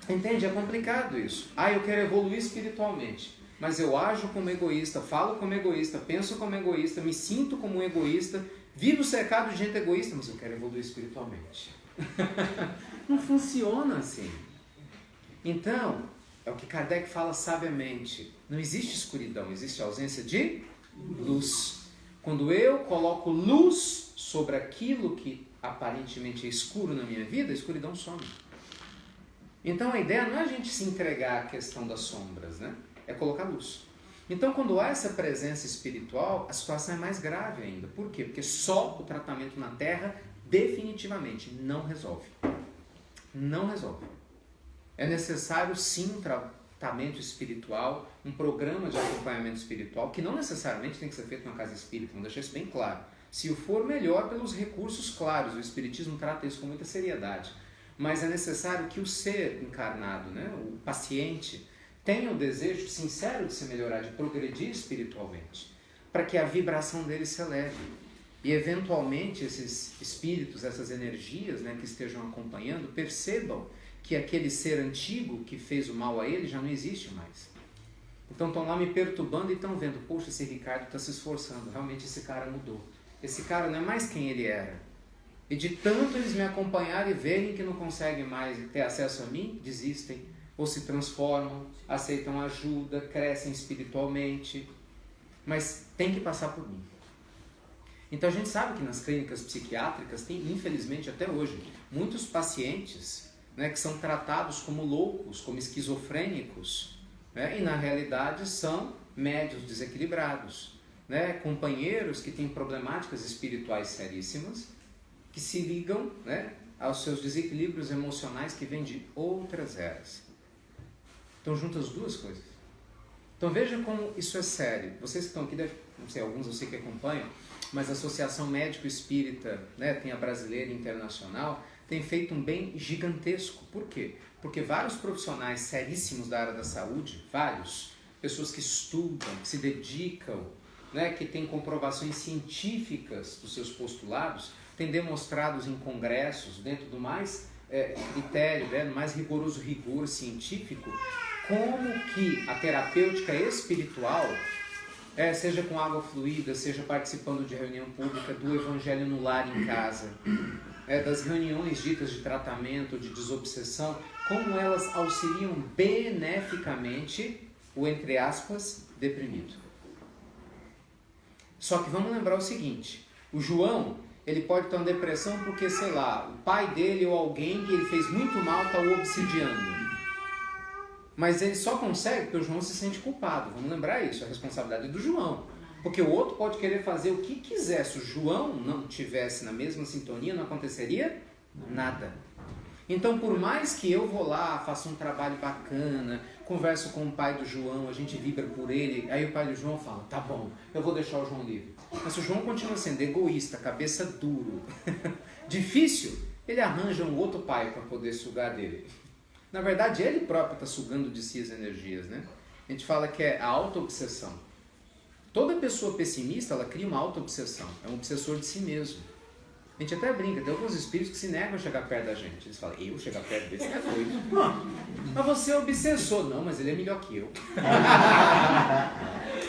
Entende? É complicado isso. Eu quero evoluir espiritualmente, mas eu ajo como egoísta, falo como egoísta, penso como egoísta, me sinto como um egoísta, vivo cercado de gente egoísta, mas eu quero evoluir espiritualmente. Não funciona assim. Então, é o que Kardec fala sabiamente. Não existe escuridão, existe ausência de luz. Quando eu coloco luz sobre aquilo que aparentemente é escuro na minha vida, a escuridão some. Então a ideia não é a gente se entregar à questão das sombras, né? É colocar luz. Então quando há essa presença espiritual, a situação é mais grave ainda. Por quê? Porque só o tratamento na Terra definitivamente não resolve. Não resolve. É necessário sim um tratamento espiritual, um programa de acompanhamento espiritual, que não necessariamente tem que ser feito numa casa espírita, vamos deixar isso bem claro. Se o for, melhor pelos recursos claros, o Espiritismo trata isso com muita seriedade. Mas é necessário que o ser encarnado, né, o paciente, tenha o desejo sincero de se melhorar, de progredir espiritualmente, para que a vibração dele se eleve. E eventualmente esses espíritos, essas energias, né, que estejam acompanhando, percebam que aquele ser antigo que fez o mal a ele já não existe mais. Então estão lá me perturbando e estão vendo, poxa, esse Ricardo está se esforçando, realmente esse cara mudou. Esse cara não é mais quem ele era. E de tanto eles me acompanharem e verem que não conseguem mais ter acesso a mim, desistem, ou se transformam, aceitam ajuda, crescem espiritualmente. Mas tem que passar por mim. Então a gente sabe que nas clínicas psiquiátricas tem, infelizmente até hoje, muitos pacientes, né, que são tratados como loucos, como esquizofrênicos, né, e na realidade são médiuns desequilibrados, né, companheiros que têm problemáticas espirituais seríssimas, que se ligam, né, aos seus desequilíbrios emocionais que vêm de outras eras. Então juntam as duas coisas. Então veja como isso é sério. Vocês que estão aqui, não sei, alguns eu sei que acompanham, mas a Associação Médico Espírita, né, tem a brasileira e internacional, tem feito um bem gigantesco. Por quê? Porque vários profissionais seríssimos da área da saúde, vários, pessoas que estudam, que se dedicam, né, que têm comprovações científicas dos seus postulados, têm demonstrados em congressos, dentro do mais critério, né, do mais rigoroso rigor científico, como que a terapêutica espiritual, seja com água fluida, seja participando de reunião pública, do evangelho no lar em casa, das reuniões ditas de tratamento, de desobsessão, como elas auxiliam beneficamente o, entre aspas, deprimido. Só que vamos lembrar o seguinte, o João, ele pode ter uma depressão porque, sei lá, o pai dele ou alguém que ele fez muito mal está o obsidiando. Mas ele só consegue porque o João se sente culpado. Vamos lembrar isso, a responsabilidade é do João. Porque o outro pode querer fazer o que quiser. Se o João não tivesse na mesma sintonia, não aconteceria nada. Então, por mais que eu vou lá, faça um trabalho bacana, converso com o pai do João, a gente vibra por ele, aí o pai do João fala, tá bom, eu vou deixar o João livre. Mas se o João continua sendo egoísta, cabeça duro, difícil, ele arranja um outro pai para poder sugar dele. Na verdade, ele próprio está sugando de si as energias, né? A gente fala que é a auto-obsessão. Toda pessoa pessimista, ela cria uma auto-obsessão. É um obsessor de si mesmo. A gente até brinca, tem alguns espíritos que se negam a chegar perto da gente. Eles falam, eu chegar perto desse é doido. Mas você é obsessor. Não, mas ele é melhor que eu.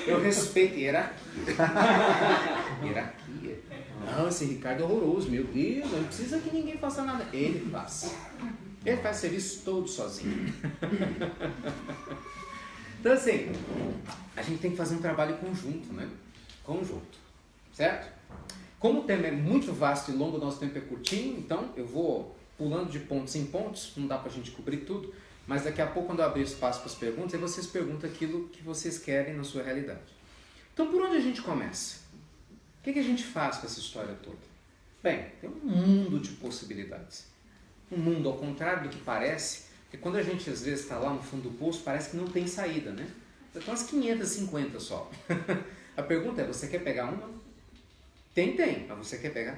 Eu respeito hierarquia. Hierarquia. Não, esse Ricardo é horroroso. Meu Deus, não precisa que ninguém faça nada. Ele faz. Ele faz o serviço todo sozinho. Então assim, a gente tem que fazer um trabalho conjunto, né? Conjunto. Certo? Como o tema é muito vasto e longo, o nosso tempo é curtinho, então eu vou pulando de pontos em pontos, não dá pra gente cobrir tudo, mas daqui a pouco, quando eu abrir espaço para as perguntas, aí vocês perguntam aquilo que vocês querem na sua realidade. Então, por onde a gente começa? O que a gente faz com essa história toda? Bem, tem um mundo de possibilidades. Um mundo, ao contrário do que parece, porque quando a gente às vezes está lá no fundo do poço, parece que não tem saída, né? Estão as 550 só. A pergunta é, você quer pegar uma? Tem, mas você quer pegar?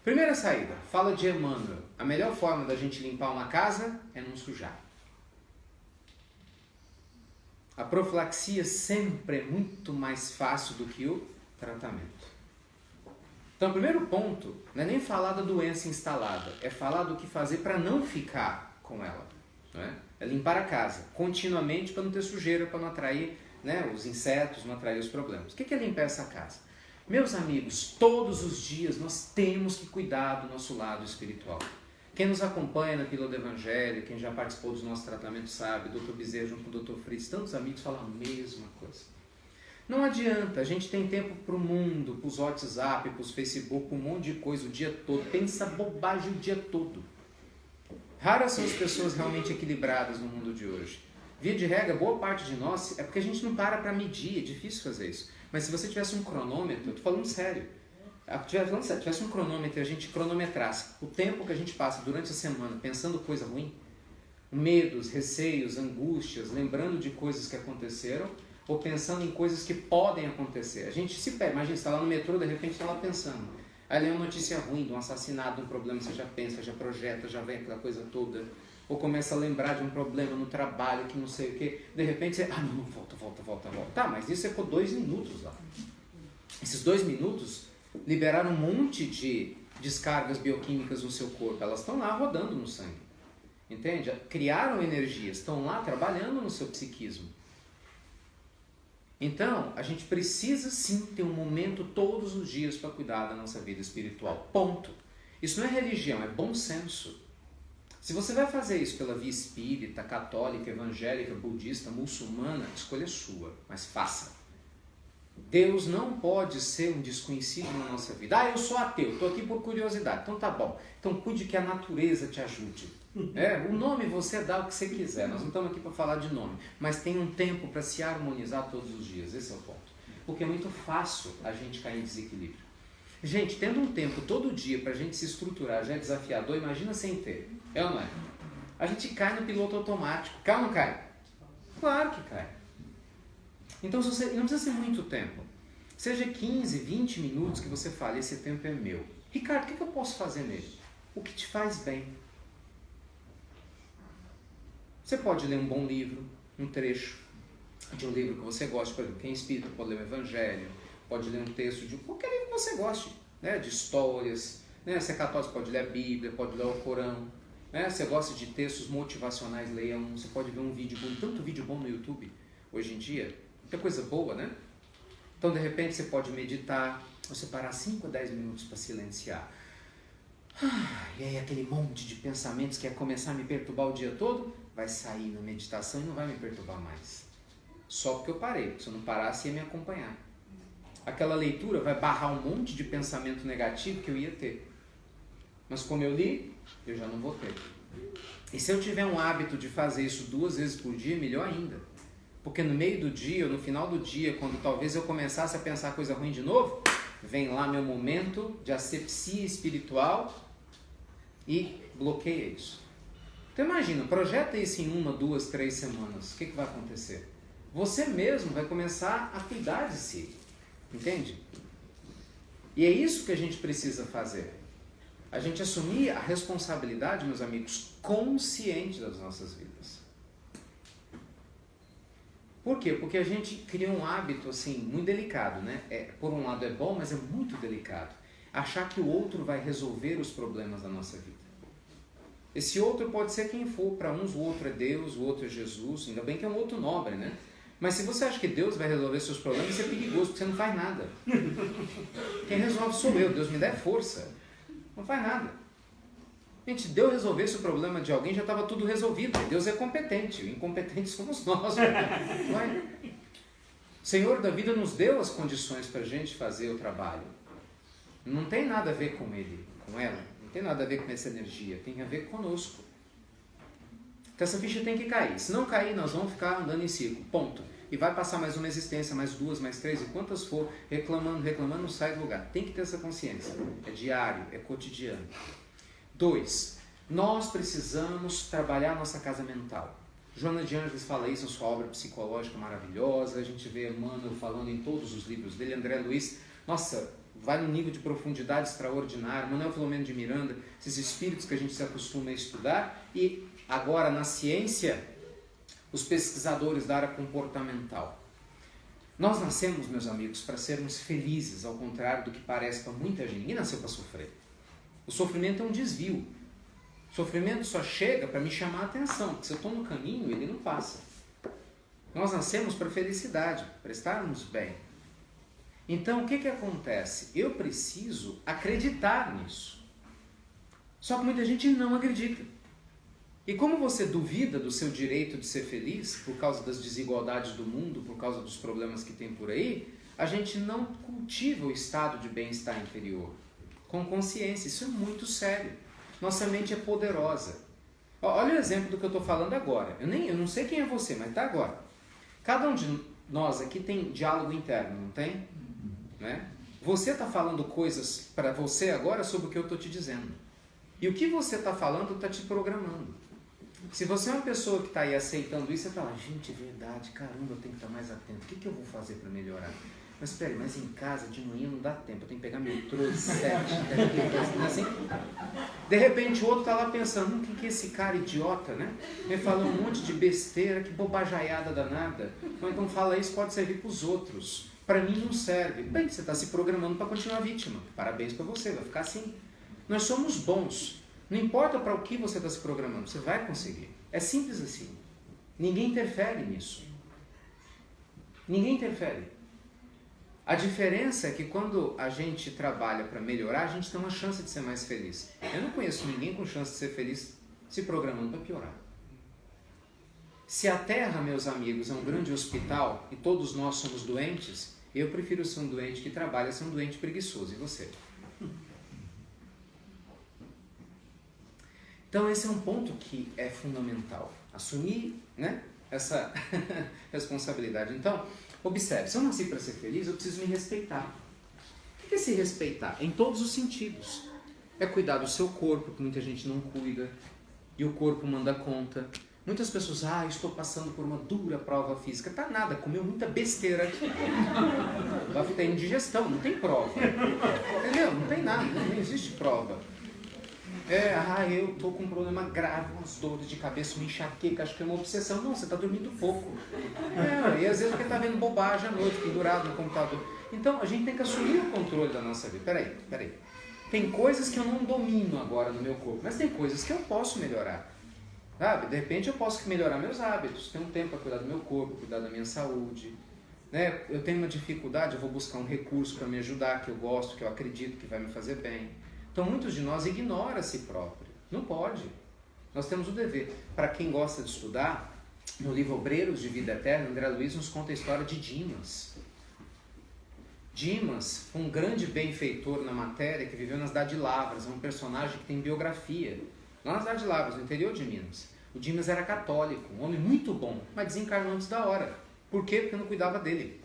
Primeira saída, fala de Emmanuel. A melhor forma da gente limpar uma casa é não sujar. A profilaxia sempre é muito mais fácil do que o tratamento. Então, o primeiro ponto não é nem falar da doença instalada, é falar do que fazer para não ficar com ela. Não é? É limpar a casa continuamente para não ter sujeira, para não atrair, né, os insetos, não atrair os problemas. O que é limpar essa casa? Meus amigos, todos os dias nós temos que cuidar do nosso lado espiritual. Quem nos acompanha na Pílula do Evangelho, quem já participou dos nossos tratamentos sabe, Dr. Bezerra junto com o Dr. Fritz, tantos amigos falam a mesma coisa. Não adianta, a gente tem tempo para o mundo, para os WhatsApp, para os Facebook, para um monte de coisa o dia todo, pensa bobagem o dia todo. Raras são as pessoas realmente equilibradas no mundo de hoje. Via de regra, boa parte de nós é porque a gente não para medir, é difícil fazer isso. Mas se você tivesse um cronômetro, eu estou falando sério, tivesse um cronômetro e a gente cronometrasse o tempo que a gente passa durante a semana pensando coisa ruim, medos, receios, angústias, lembrando de coisas que aconteceram ou pensando em coisas que podem acontecer. A gente se pega, imagina, você está lá no metrô, de repente está lá pensando. Aí lê uma notícia ruim, de um assassinato, de um problema, você já pensa, já projeta, já vem aquela coisa toda. Ou começa a lembrar de um problema no trabalho, que não sei o quê. De repente você, não, volta. Tá, mas isso é por 2 minutos lá. Esses 2 minutos liberaram um monte de descargas bioquímicas no seu corpo. Elas estão lá rodando no sangue. Entende? Criaram energias, estão lá trabalhando no seu psiquismo. Então, a gente precisa sim ter um momento todos os dias para cuidar da nossa vida espiritual. Ponto. Isso não é religião, é bom senso. Se você vai fazer isso pela via espírita, católica, evangélica, budista, muçulmana, escolha sua, mas faça. Deus não pode ser um desconhecido na nossa vida. Ah, eu sou ateu, estou aqui por curiosidade. Então tá bom. Então cuide que a natureza te ajude. O nome você dá o que você quiser. Nós não estamos aqui para falar de nome. Mas tem um tempo para se harmonizar todos os dias. Esse é o ponto. Porque é muito fácil a gente cair em desequilíbrio. Gente, tendo um tempo todo dia para a gente se estruturar já é desafiador, imagina sem ter. É ou não é? A gente cai no piloto automático. Cai ou não cai? Claro que cai. Então não precisa ser muito tempo. Seja 15, 20 minutos que você fale, esse tempo é meu. Ricardo, o que eu posso fazer nele? O que te faz bem. Você pode ler um bom livro, um trecho de um livro que você gosta, por exemplo, quem é espírita pode ler o Evangelho, pode ler um texto de qualquer livro que você goste, né? De histórias, né? Se é católico, pode ler a Bíblia, pode ler o Corão, né? Se você gosta de textos motivacionais, leia um. Você pode ver um vídeo bom, tanto vídeo bom no YouTube hoje em dia, muita coisa boa, né? Então, de repente, você pode meditar, você parar 5 a 10 minutos para silenciar. E aí aquele monte de pensamentos que ia começar a me perturbar o dia todo, vai sair na meditação e não vai me perturbar mais. Só porque eu parei, porque se eu não parasse ia me acompanhar. Aquela leitura vai barrar um monte de pensamento negativo que eu ia ter. Mas como eu li, eu já não vou ter. E se eu tiver um hábito de fazer isso 2 vezes por dia, melhor ainda. Porque no meio do dia, ou no final do dia, quando talvez eu começasse a pensar coisa ruim de novo, vem lá meu momento de asepsia espiritual e bloqueia isso. Então imagina, projeta isso em 1, 2, 3 semanas. O que vai acontecer? Você mesmo vai começar a cuidar de si. Entende? E é isso que a gente precisa fazer. A gente assumir a responsabilidade, meus amigos, consciente das nossas vidas. Por quê? Porque a gente cria um hábito assim, muito delicado, né? Por um lado é bom, mas é muito delicado. Achar que o outro vai resolver os problemas da nossa vida. Esse outro pode ser quem for. Para uns o outro é Deus, o outro é Jesus. Ainda bem que é um outro nobre, né? Mas se você acha que Deus vai resolver seus problemas, isso é perigoso, porque você não faz nada. Quem resolve sou eu. Deus me dá força. Não faz nada. Gente, Deus resolvesse o problema de alguém, já estava tudo resolvido. Deus é competente, o incompetente somos nós. Vai. O Senhor da vida nos deu as condições para a gente fazer o trabalho. Não tem nada a ver com Ele, com ela. Não tem nada a ver com essa energia. Tem a ver conosco. Então essa ficha tem que cair. Se não cair, nós vamos ficar andando em círculo. Ponto. E vai passar mais uma existência, mais 2, mais 3, e quantas for, reclamando, não sai do lugar. Tem que ter essa consciência. É diário, é cotidiano. 2. Nós precisamos trabalhar a nossa casa mental. Joana de Ângeles fala isso em sua obra psicológica maravilhosa. A gente vê Emmanuel falando em todos os livros dele. André Luiz, nossa, vai num nível de profundidade extraordinário. Manuel Filomeno de Miranda, esses espíritos que a gente se acostuma a estudar. E agora, na ciência, os pesquisadores da área comportamental. Nós nascemos, meus amigos, para sermos felizes, ao contrário do que parece para muita gente. Ninguém nasceu para sofrer. O sofrimento é um desvio. O sofrimento só chega para me chamar a atenção, porque se eu estou no caminho, ele não passa. Nós nascemos para felicidade, para estarmos bem. Então, o que acontece? Eu preciso acreditar nisso. Só que muita gente não acredita. E como você duvida do seu direito de ser feliz, por causa das desigualdades do mundo, por causa dos problemas que tem por aí, a gente não cultiva o estado de bem-estar interior. Com consciência, isso é muito sério. Nossa mente é poderosa. Olha o exemplo do que eu estou falando agora. Eu não sei quem é você, mas está agora. Cada um de nós aqui tem diálogo interno, não tem? Né? Você está falando coisas para você agora sobre o que eu estou te dizendo. E o que você está falando está te programando. Se você é uma pessoa que está aí aceitando isso, você está lá, gente, é verdade, caramba, eu tenho que estar mais atento. O que eu vou fazer para melhorar? Mas espere, mas em casa de manhã não dá tempo, eu tenho que pegar metrô de 7, assim. De repente o outro está lá pensando, o que é esse cara idiota, né? Ele fala um monte de besteira, que bobajaiada danada. Ou então fala isso, pode servir para os outros. Para mim não serve. Bem, você está se programando para continuar vítima. Parabéns para você, vai ficar assim. Nós somos bons. Não importa para o que você está se programando, você vai conseguir. É simples assim. Ninguém interfere nisso. Ninguém interfere. A diferença é que quando a gente trabalha para melhorar, a gente tem uma chance de ser mais feliz. Eu não conheço ninguém com chance de ser feliz se programando para piorar. Se a Terra, meus amigos, é um grande hospital e todos nós somos doentes, Eu prefiro ser um doente que trabalha, ser um doente preguiçoso. E você? Então esse é um ponto que é fundamental. Assumir, né, essa responsabilidade. Então, observe, se eu nasci para ser feliz, eu preciso me respeitar. O que é se respeitar? Em todos os sentidos. É cuidar do seu corpo, que muita gente não cuida, e o corpo manda conta. Muitas pessoas, estou passando por uma dura prova física. Tá nada, comeu muita besteira. Vai ter indigestão, não tem prova. Entendeu? Não tem nada, não existe prova. Eu tô com um problema grave, umas dores de cabeça, uma enxaqueca, acho que é uma obsessão. Não, você tá dormindo pouco. E às vezes porque tá vendo bobagem à noite, pendurado no computador. Então, a gente tem que assumir o controle da nossa vida. Peraí. Tem coisas que eu não domino agora no meu corpo, mas tem coisas que eu posso melhorar. Sabe? De repente eu posso melhorar meus hábitos, ter um tempo para cuidar do meu corpo, cuidar da minha saúde. Né? Eu tenho uma dificuldade, eu vou buscar um recurso para me ajudar, que eu gosto, que eu acredito que vai me fazer bem. Então muitos de nós ignoram a si próprio. Não pode. Nós temos o dever. Para quem gosta de estudar, no livro Obreiros de Vida Eterna, André Luiz nos conta a história de Dimas. Dimas foi um grande benfeitor na matéria que viveu na cidade de Lavras, é um personagem que tem biografia. Lá na cidade de Lavras, no interior de Minas. O Dimas era católico, um homem muito bom, mas desencarnou antes da hora. Por quê? Porque não cuidava dele.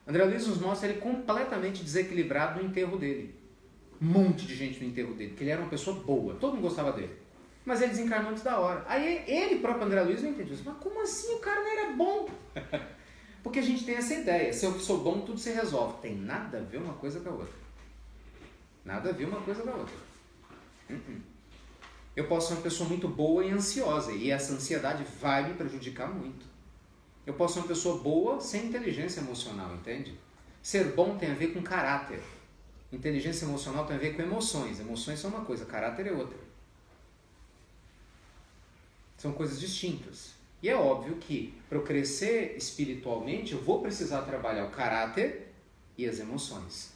André Luiz nos mostra ele completamente desequilibrado no enterro dele. Um monte de gente no enterro dele, porque ele era uma pessoa boa, todo mundo gostava dele. Mas ele desencarnou antes da hora. Aí ele próprio, André Luiz, não entendeu. Mas como assim o cara não era bom? Porque a gente tem essa ideia, se eu sou bom, tudo se resolve. Tem nada a ver uma coisa com a outra. Nada a ver uma coisa com a outra. Eu posso ser uma pessoa muito boa e ansiosa, e essa ansiedade vai me prejudicar muito. Eu posso ser uma pessoa boa sem inteligência emocional, entende? Ser bom tem a ver com caráter. Inteligência emocional tem a ver com emoções. Emoções são uma coisa, caráter é outra. São coisas distintas. E é óbvio que, para eu crescer espiritualmente, eu vou precisar trabalhar o caráter e as emoções.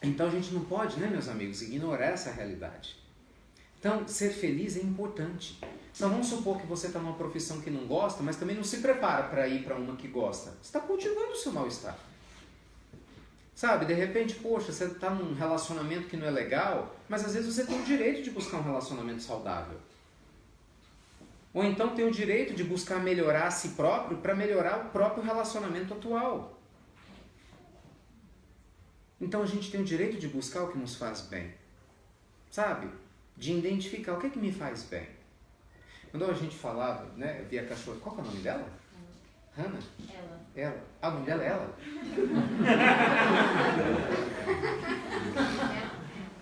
Então a gente não pode, né, meus amigos, ignorar essa realidade. Então, ser feliz é importante. Então vamos supor que você está numa profissão que não gosta, mas também não se prepara para ir para uma que gosta. Você está cultivando o seu mal-estar. Sabe, de repente, poxa, você está num relacionamento que não é legal, mas às vezes você tem o direito de buscar um relacionamento saudável. Ou então tem o direito de buscar melhorar a si próprio para melhorar o próprio relacionamento atual. Então a gente tem o direito de buscar o que nos faz bem. Sabe? De identificar o que é que me faz bem. Quando a gente falava, né, eu via a cachorra, qual que é o nome dela? Hannah? Ela. Ah, o nome dela é ela?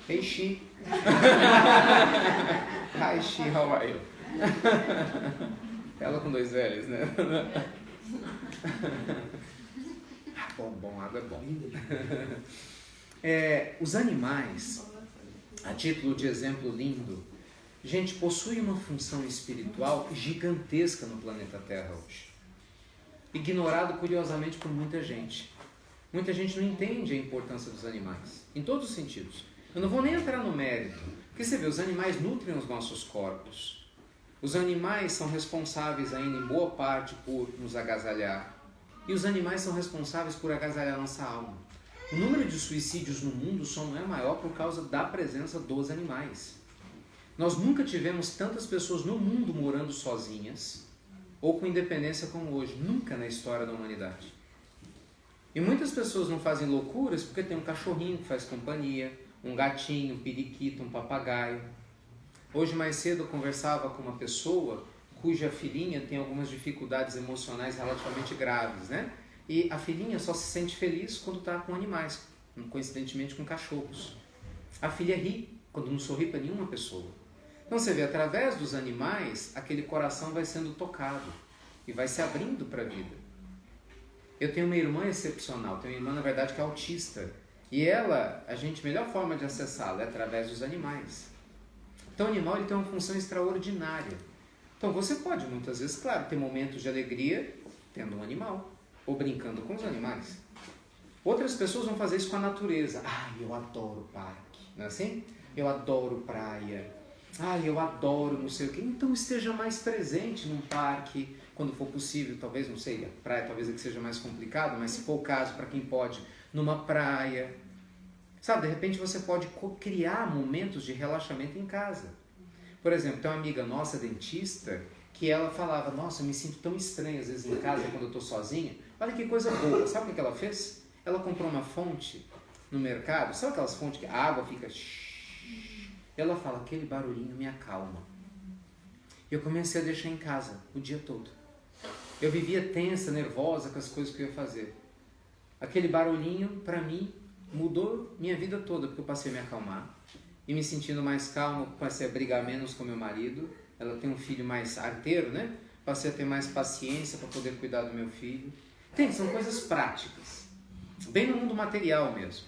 Hey, she. Hi, she, how are you? Ela com 2 L's, né? Bom, água é bom. Os animais, a título de exemplo lindo, gente, possuem uma função espiritual gigantesca no planeta Terra hoje. Ignorado curiosamente por muita gente. Muita gente não entende a importância dos animais, em todos os sentidos. Eu não vou nem entrar no mérito, porque você vê, os animais nutrem os nossos corpos. Os animais são responsáveis ainda em boa parte por nos agasalhar. E os animais são responsáveis por agasalhar nossa alma. O número de suicídios no mundo só não é maior por causa da presença dos animais. Nós nunca tivemos tantas pessoas no mundo morando sozinhas ou com independência como hoje. Nunca na história da humanidade. E muitas pessoas não fazem loucuras porque tem um cachorrinho que faz companhia, um gatinho, um periquito, um papagaio. Hoje mais cedo eu conversava com uma pessoa cuja filhinha tem algumas dificuldades emocionais relativamente graves, né? E a filhinha só se sente feliz quando está com animais, coincidentemente com cachorros. A filha ri quando não sorri para nenhuma pessoa. Então você vê, através dos animais, aquele coração vai sendo tocado e vai se abrindo para a vida. Eu tenho uma irmã excepcional, tenho uma irmã, na verdade, que é autista. E ela, a melhor forma de acessá-la é através dos animais. Então o animal ele tem uma função extraordinária. Então você pode, muitas vezes, claro, ter momentos de alegria tendo um animal, ou brincando com os animais. Outras pessoas vão fazer isso com a natureza. Eu adoro parque, não é assim? Eu adoro praia. Eu adoro não sei o quê. Então esteja mais presente num parque, quando for possível, talvez, não sei, a praia talvez é que seja mais complicado, mas se for o caso, para quem pode, numa praia. Sabe, de repente você pode criar momentos de relaxamento em casa. Por exemplo, tem uma amiga nossa, dentista, que ela falava, nossa, eu me sinto tão estranha às vezes em casa quando eu estou sozinha. Olha que coisa boa. Sabe o que ela fez? Ela comprou uma fonte no mercado. Sabe aquelas fontes que a água fica... Ela fala, aquele barulhinho me acalma. E eu comecei a deixar em casa o dia todo. Eu vivia tensa, nervosa com as coisas que eu ia fazer. Aquele barulhinho, para mim, mudou minha vida toda, porque eu passei a me acalmar. E me sentindo mais calmo, passei a brigar menos com meu marido. Ela tem um filho mais arteiro, né? Passei a ter mais paciência para poder cuidar do meu filho. São coisas práticas. Bem no mundo material mesmo.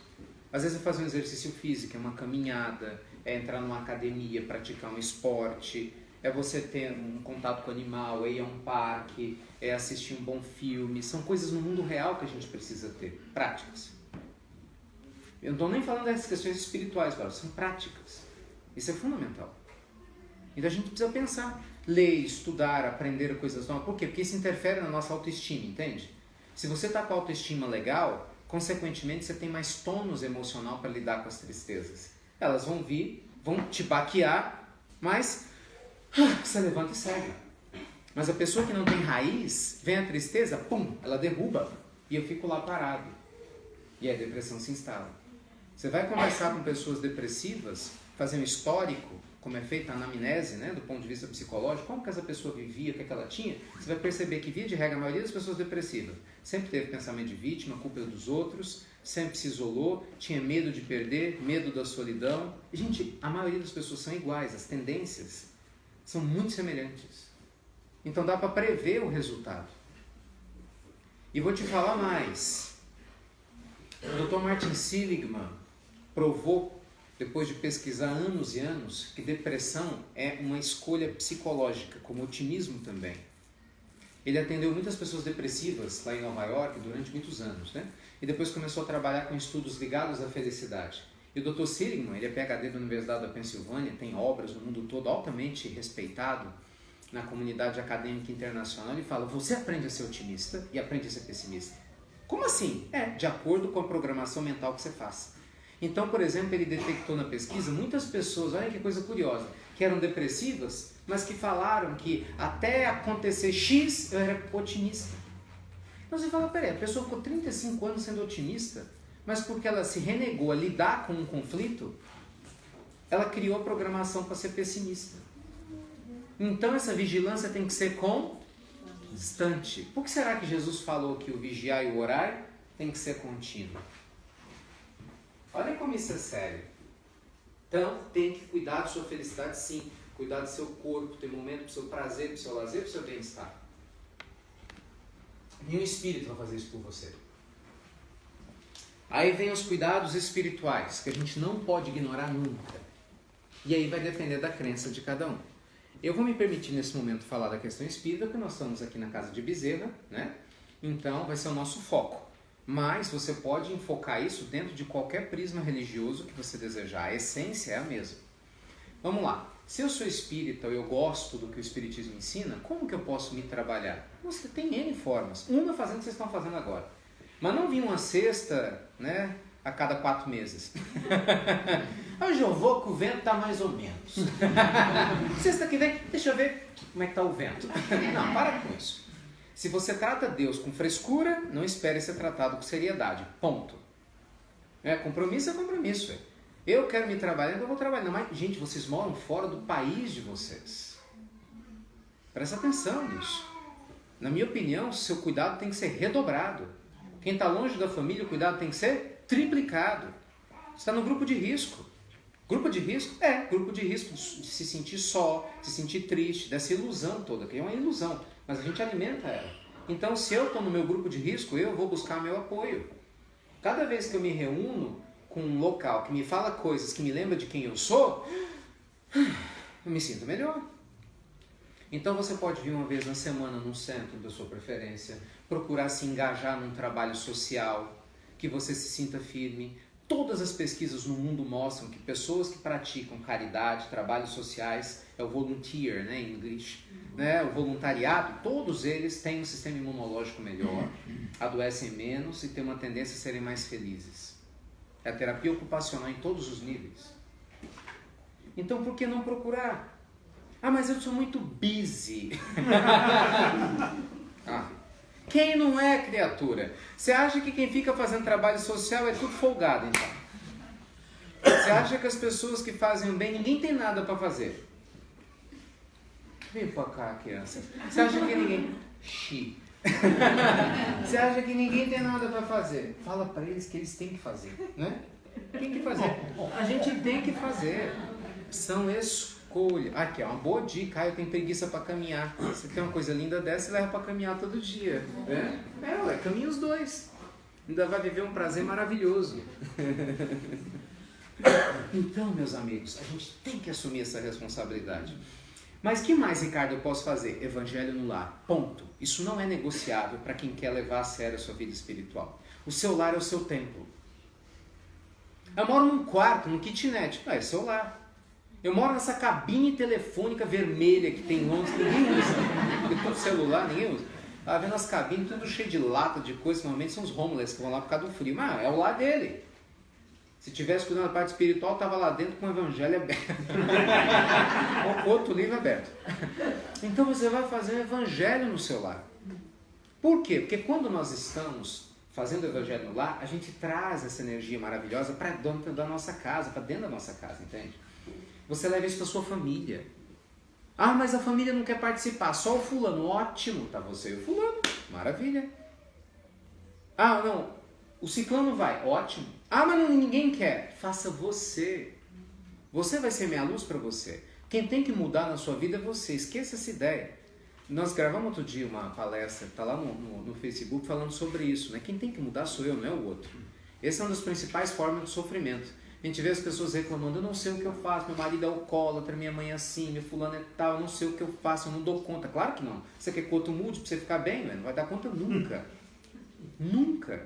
Às vezes é fazer um exercício físico, é uma caminhada, é entrar numa academia, praticar um esporte, é você ter um contato com o animal, é ir a um parque, é assistir um bom filme. São coisas no mundo real que a gente precisa ter, práticas. Eu não estou nem falando dessas questões espirituais, agora, são práticas. Isso é fundamental. Então a gente precisa pensar, ler, estudar, aprender coisas novas. Por quê? Porque isso interfere na nossa autoestima, entende? Se você está com a autoestima legal, consequentemente você tem mais tônus emocional para lidar com as tristezas. Elas vão vir, vão te baquear, mas você levanta e segue. Mas a pessoa que não tem raiz, vem a tristeza, pum, ela derruba e eu fico lá parado. E aí a depressão se instala. Você vai conversar com pessoas depressivas, fazer um histórico, como é feita a anamnese, né, do ponto de vista psicológico, como que essa pessoa vivia, o que ela tinha, você vai perceber que, via de regra, a maioria das pessoas depressivas sempre teve pensamento de vítima, culpa dos outros, sempre se isolou, tinha medo de perder, medo da solidão. E, gente, a maioria das pessoas são iguais, as tendências são muito semelhantes. Então dá para prever o resultado. E vou te falar mais. O Dr. Martin Seligman provou, depois de pesquisar anos e anos, que depressão é uma escolha psicológica, como otimismo também. Ele atendeu muitas pessoas depressivas lá em Nova York durante muitos anos, né? E depois começou a trabalhar com estudos ligados à felicidade. E o Dr. Seligman, ele é PhD da Universidade da Pensilvânia, tem obras no mundo todo, altamente respeitado na comunidade acadêmica internacional. Ele fala, você aprende a ser otimista e aprende a ser pessimista. Como assim? De acordo com a programação mental que você faz. Então, por exemplo, ele detectou na pesquisa muitas pessoas, olha que coisa curiosa, que eram depressivas, mas que falaram que até acontecer X eu era otimista. Então você fala, peraí, a pessoa ficou 35 anos sendo otimista, mas porque ela se renegou a lidar com um conflito, ela criou a programação para ser pessimista. Então essa vigilância tem que ser constante. Por que será que Jesus falou que o vigiar e o orar tem que ser contínuo? Olha como isso é sério. Então, tem que cuidar da sua felicidade, sim. Cuidar do seu corpo, ter momento para o seu prazer, para o seu lazer, para o seu bem-estar. Nenhum espírito vai fazer isso por você. Aí vem os cuidados espirituais, que a gente não pode ignorar nunca. E aí vai depender da crença de cada um. Eu vou me permitir nesse momento falar da questão espírita, porque nós estamos aqui na casa de Bezerra, né? Então vai ser o nosso foco. Mas você pode enfocar isso dentro de qualquer prisma religioso que você desejar. A essência é a mesma. Vamos lá. Se eu sou espírita ou eu gosto do que o espiritismo ensina, como que eu posso me trabalhar? Você tem N formas. Uma fazendo o que vocês estão fazendo agora. Mas não vir uma sexta, né, a cada 4 meses. Hoje eu vou que o vento está mais ou menos. Sexta que vem, deixa eu ver como é que está o vento. Não, para com isso. Se você trata Deus com frescura, não espere ser tratado com seriedade. Ponto. Compromisso é compromisso. Eu quero me trabalhar, então eu vou trabalhar. Mas, gente, vocês moram fora do país de vocês. Presta atenção nisso. Na minha opinião, seu cuidado tem que ser redobrado. Quem está longe da família, o cuidado tem que ser triplicado. Você está no grupo de risco. Grupo de risco? Grupo de risco de se sentir só, de se sentir triste, dessa ilusão toda, que é uma ilusão. Mas a gente alimenta ela. Então, se eu estou no meu grupo de risco, eu vou buscar meu apoio. Cada vez que eu me reúno com um local que me fala coisas que me lembra de quem eu sou, eu me sinto melhor. Então, você pode vir uma vez na semana num centro da sua preferência, procurar se engajar num trabalho social, que você se sinta firme, Todas as pesquisas no mundo mostram que pessoas que praticam caridade, trabalhos sociais, é o volunteer, né, em inglês, né, o voluntariado, todos eles têm um sistema imunológico melhor, adoecem menos e têm uma tendência a serem mais felizes. É a terapia ocupacional em todos os níveis. Então, por que não procurar? Ah, mas eu sou muito busy. Quem não é, criatura? Você acha que quem fica fazendo trabalho social é tudo folgado, então? Você acha que as pessoas que fazem o bem, ninguém tem nada para fazer? Vem pra cá, criança. Você acha que ninguém... Você acha que ninguém tem nada para fazer? Fala para eles que eles têm que fazer, né? Tem que fazer. A gente tem que fazer. São escolhas. Aqui, ó, uma boa dica. Eu tenho preguiça para caminhar. Você tem uma coisa linda dessa, você leva para caminhar todo dia. Caminha os dois. Ainda vai viver um prazer maravilhoso. Então, meus amigos, a gente tem que assumir essa responsabilidade. Mas que mais, Ricardo, eu posso fazer? Evangelho no lar. Ponto. Isso não é negociável para quem quer levar a sério a sua vida espiritual. O seu lar é o seu templo. Eu moro num quarto, num kitnet. É seu lar. Eu moro nessa cabine telefônica vermelha que tem onde ninguém usa. Porque todo celular ninguém usa. Tá vendo as cabines, tudo cheio de lata, de coisa. Normalmente são os homeless que vão lá por causa do frio. Mas é o lar dele. Se tivesse cuidando da parte espiritual, estava lá dentro com o evangelho aberto. Ou outro livro aberto. Então você vai fazer o evangelho no seu lar. Por quê? Porque quando nós estamos fazendo o evangelho no lar, a gente traz essa energia maravilhosa para dentro da nossa casa, para dentro da nossa casa, entende? Você leva isso para sua família. Ah, mas a família não quer participar, só o fulano. Ótimo, tá você e o fulano. Maravilha. Ah, não, o ciclano vai. Ótimo. Ah, mas ninguém quer. Faça você. Você vai ser minha luz para você. Quem tem que mudar na sua vida é você. Esqueça essa ideia. Nós gravamos outro dia uma palestra, está lá no Facebook, falando sobre isso, né? Quem tem que mudar sou eu, não é o outro. Essa é uma das principais formas de sofrimento. A gente vê as pessoas reclamando, eu não sei o que eu faço, meu marido é alcoólatra, minha mãe é assim, meu fulano é tal, eu não sei o que eu faço, eu não dou conta. Claro que não. Você quer que o outro mude para você ficar bem? Não vai dar conta nunca. Nunca.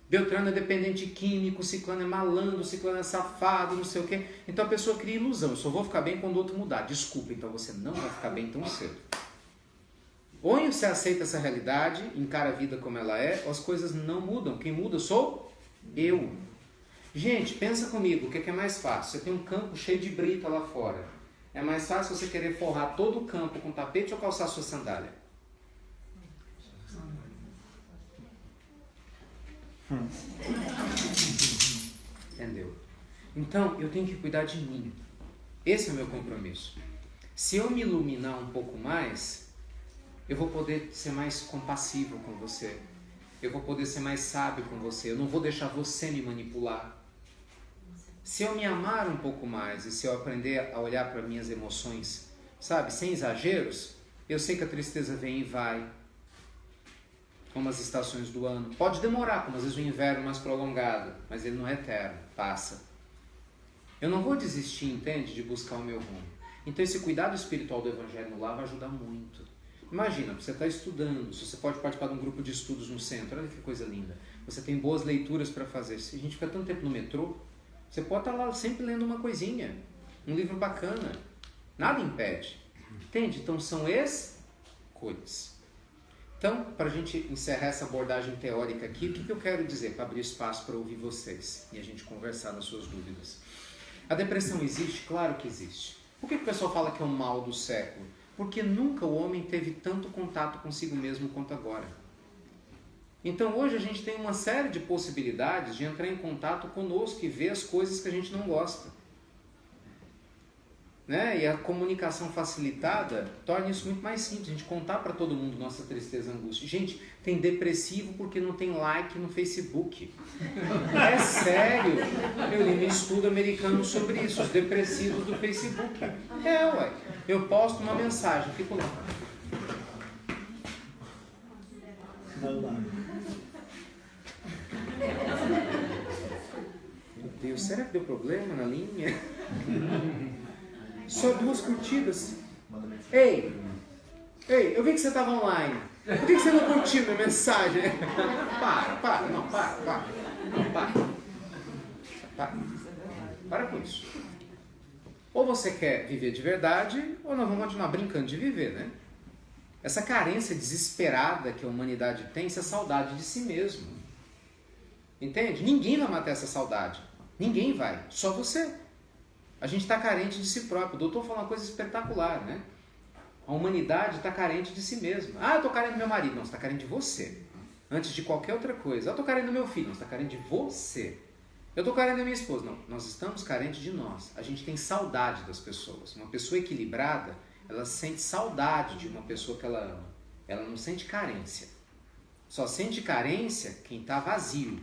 Beltrano é dependente químico, ciclano é malandro, ciclano é safado, não sei o quê. Então a pessoa cria ilusão, eu só vou ficar bem quando o outro mudar. Desculpa, então você não vai ficar bem tão cedo. Ou você aceita essa realidade, encara a vida como ela é, ou as coisas não mudam. Quem muda sou eu. Gente, pensa comigo, o que é mais fácil? Você tem um campo cheio de brita lá fora. É mais fácil você querer forrar todo o campo com tapete ou calçar sua sandália? Entendeu? Então, eu tenho que cuidar de mim. Esse é o meu compromisso. Se eu me iluminar um pouco mais, eu vou poder ser mais compassivo com você. Eu vou poder ser mais sábio com você. Eu não vou deixar você me manipular. Se eu me amar um pouco mais e se eu aprender a olhar para minhas emoções, sabe, sem exageros, eu sei que a tristeza vem e vai, como as estações do ano. Pode demorar, como às vezes o inverno mais prolongado, mas ele não é eterno, passa. Eu não vou desistir, entende, de buscar o meu rumo. Então esse cuidado espiritual do Evangelho no lar vai ajudar muito. Imagina, você está estudando, você pode participar de um grupo de estudos no centro, olha que coisa linda. Você tem boas leituras para fazer. Se a gente fica tanto tempo no metrô, você pode estar lá sempre lendo uma coisinha, um livro bacana. Nada impede. Entende? Então são escolhas. Então, para a gente encerrar essa abordagem teórica aqui, o que eu quero dizer para abrir espaço para ouvir vocês e a gente conversar nas suas dúvidas? A depressão existe? Claro que existe. Por que o pessoal fala que é o mal do século? Porque nunca o homem teve tanto contato consigo mesmo quanto agora. Então hoje a gente tem uma série de possibilidades de entrar em contato conosco e ver as coisas que a gente não gosta. Né? E a comunicação facilitada torna isso muito mais simples, a gente contar para todo mundo nossa tristeza e angústia. Gente, tem depressivo porque não tem like no Facebook. É sério. Eu li um estudo americano sobre isso, os depressivos do Facebook. Ué. Eu posto uma mensagem, fico lá. Meu Deus, será que deu problema na linha? Só 2 curtidas. Ei, eu vi que você estava online. Por que você não curtiu minha mensagem? Para. Para com isso. Ou você quer viver de verdade, ou nós vamos continuar brincando de viver, né? Essa carência desesperada que a humanidade tem, isso é saudade de si mesmo. Entende? Ninguém vai matar essa saudade. Ninguém vai. Só você. A gente está carente de si próprio. O doutor falou uma coisa espetacular, né? A humanidade está carente de si mesma. Ah, eu estou carente do meu marido. Não, você está carente de você. Antes de qualquer outra coisa. Eu estou carente do meu filho. Não, você está carente de você. Eu estou carente da minha esposa. Não, nós estamos carentes de nós. A gente tem saudade das pessoas. Uma pessoa equilibrada, ela sente saudade de uma pessoa que ela ama. Ela não sente carência. Só sente carência quem está vazio.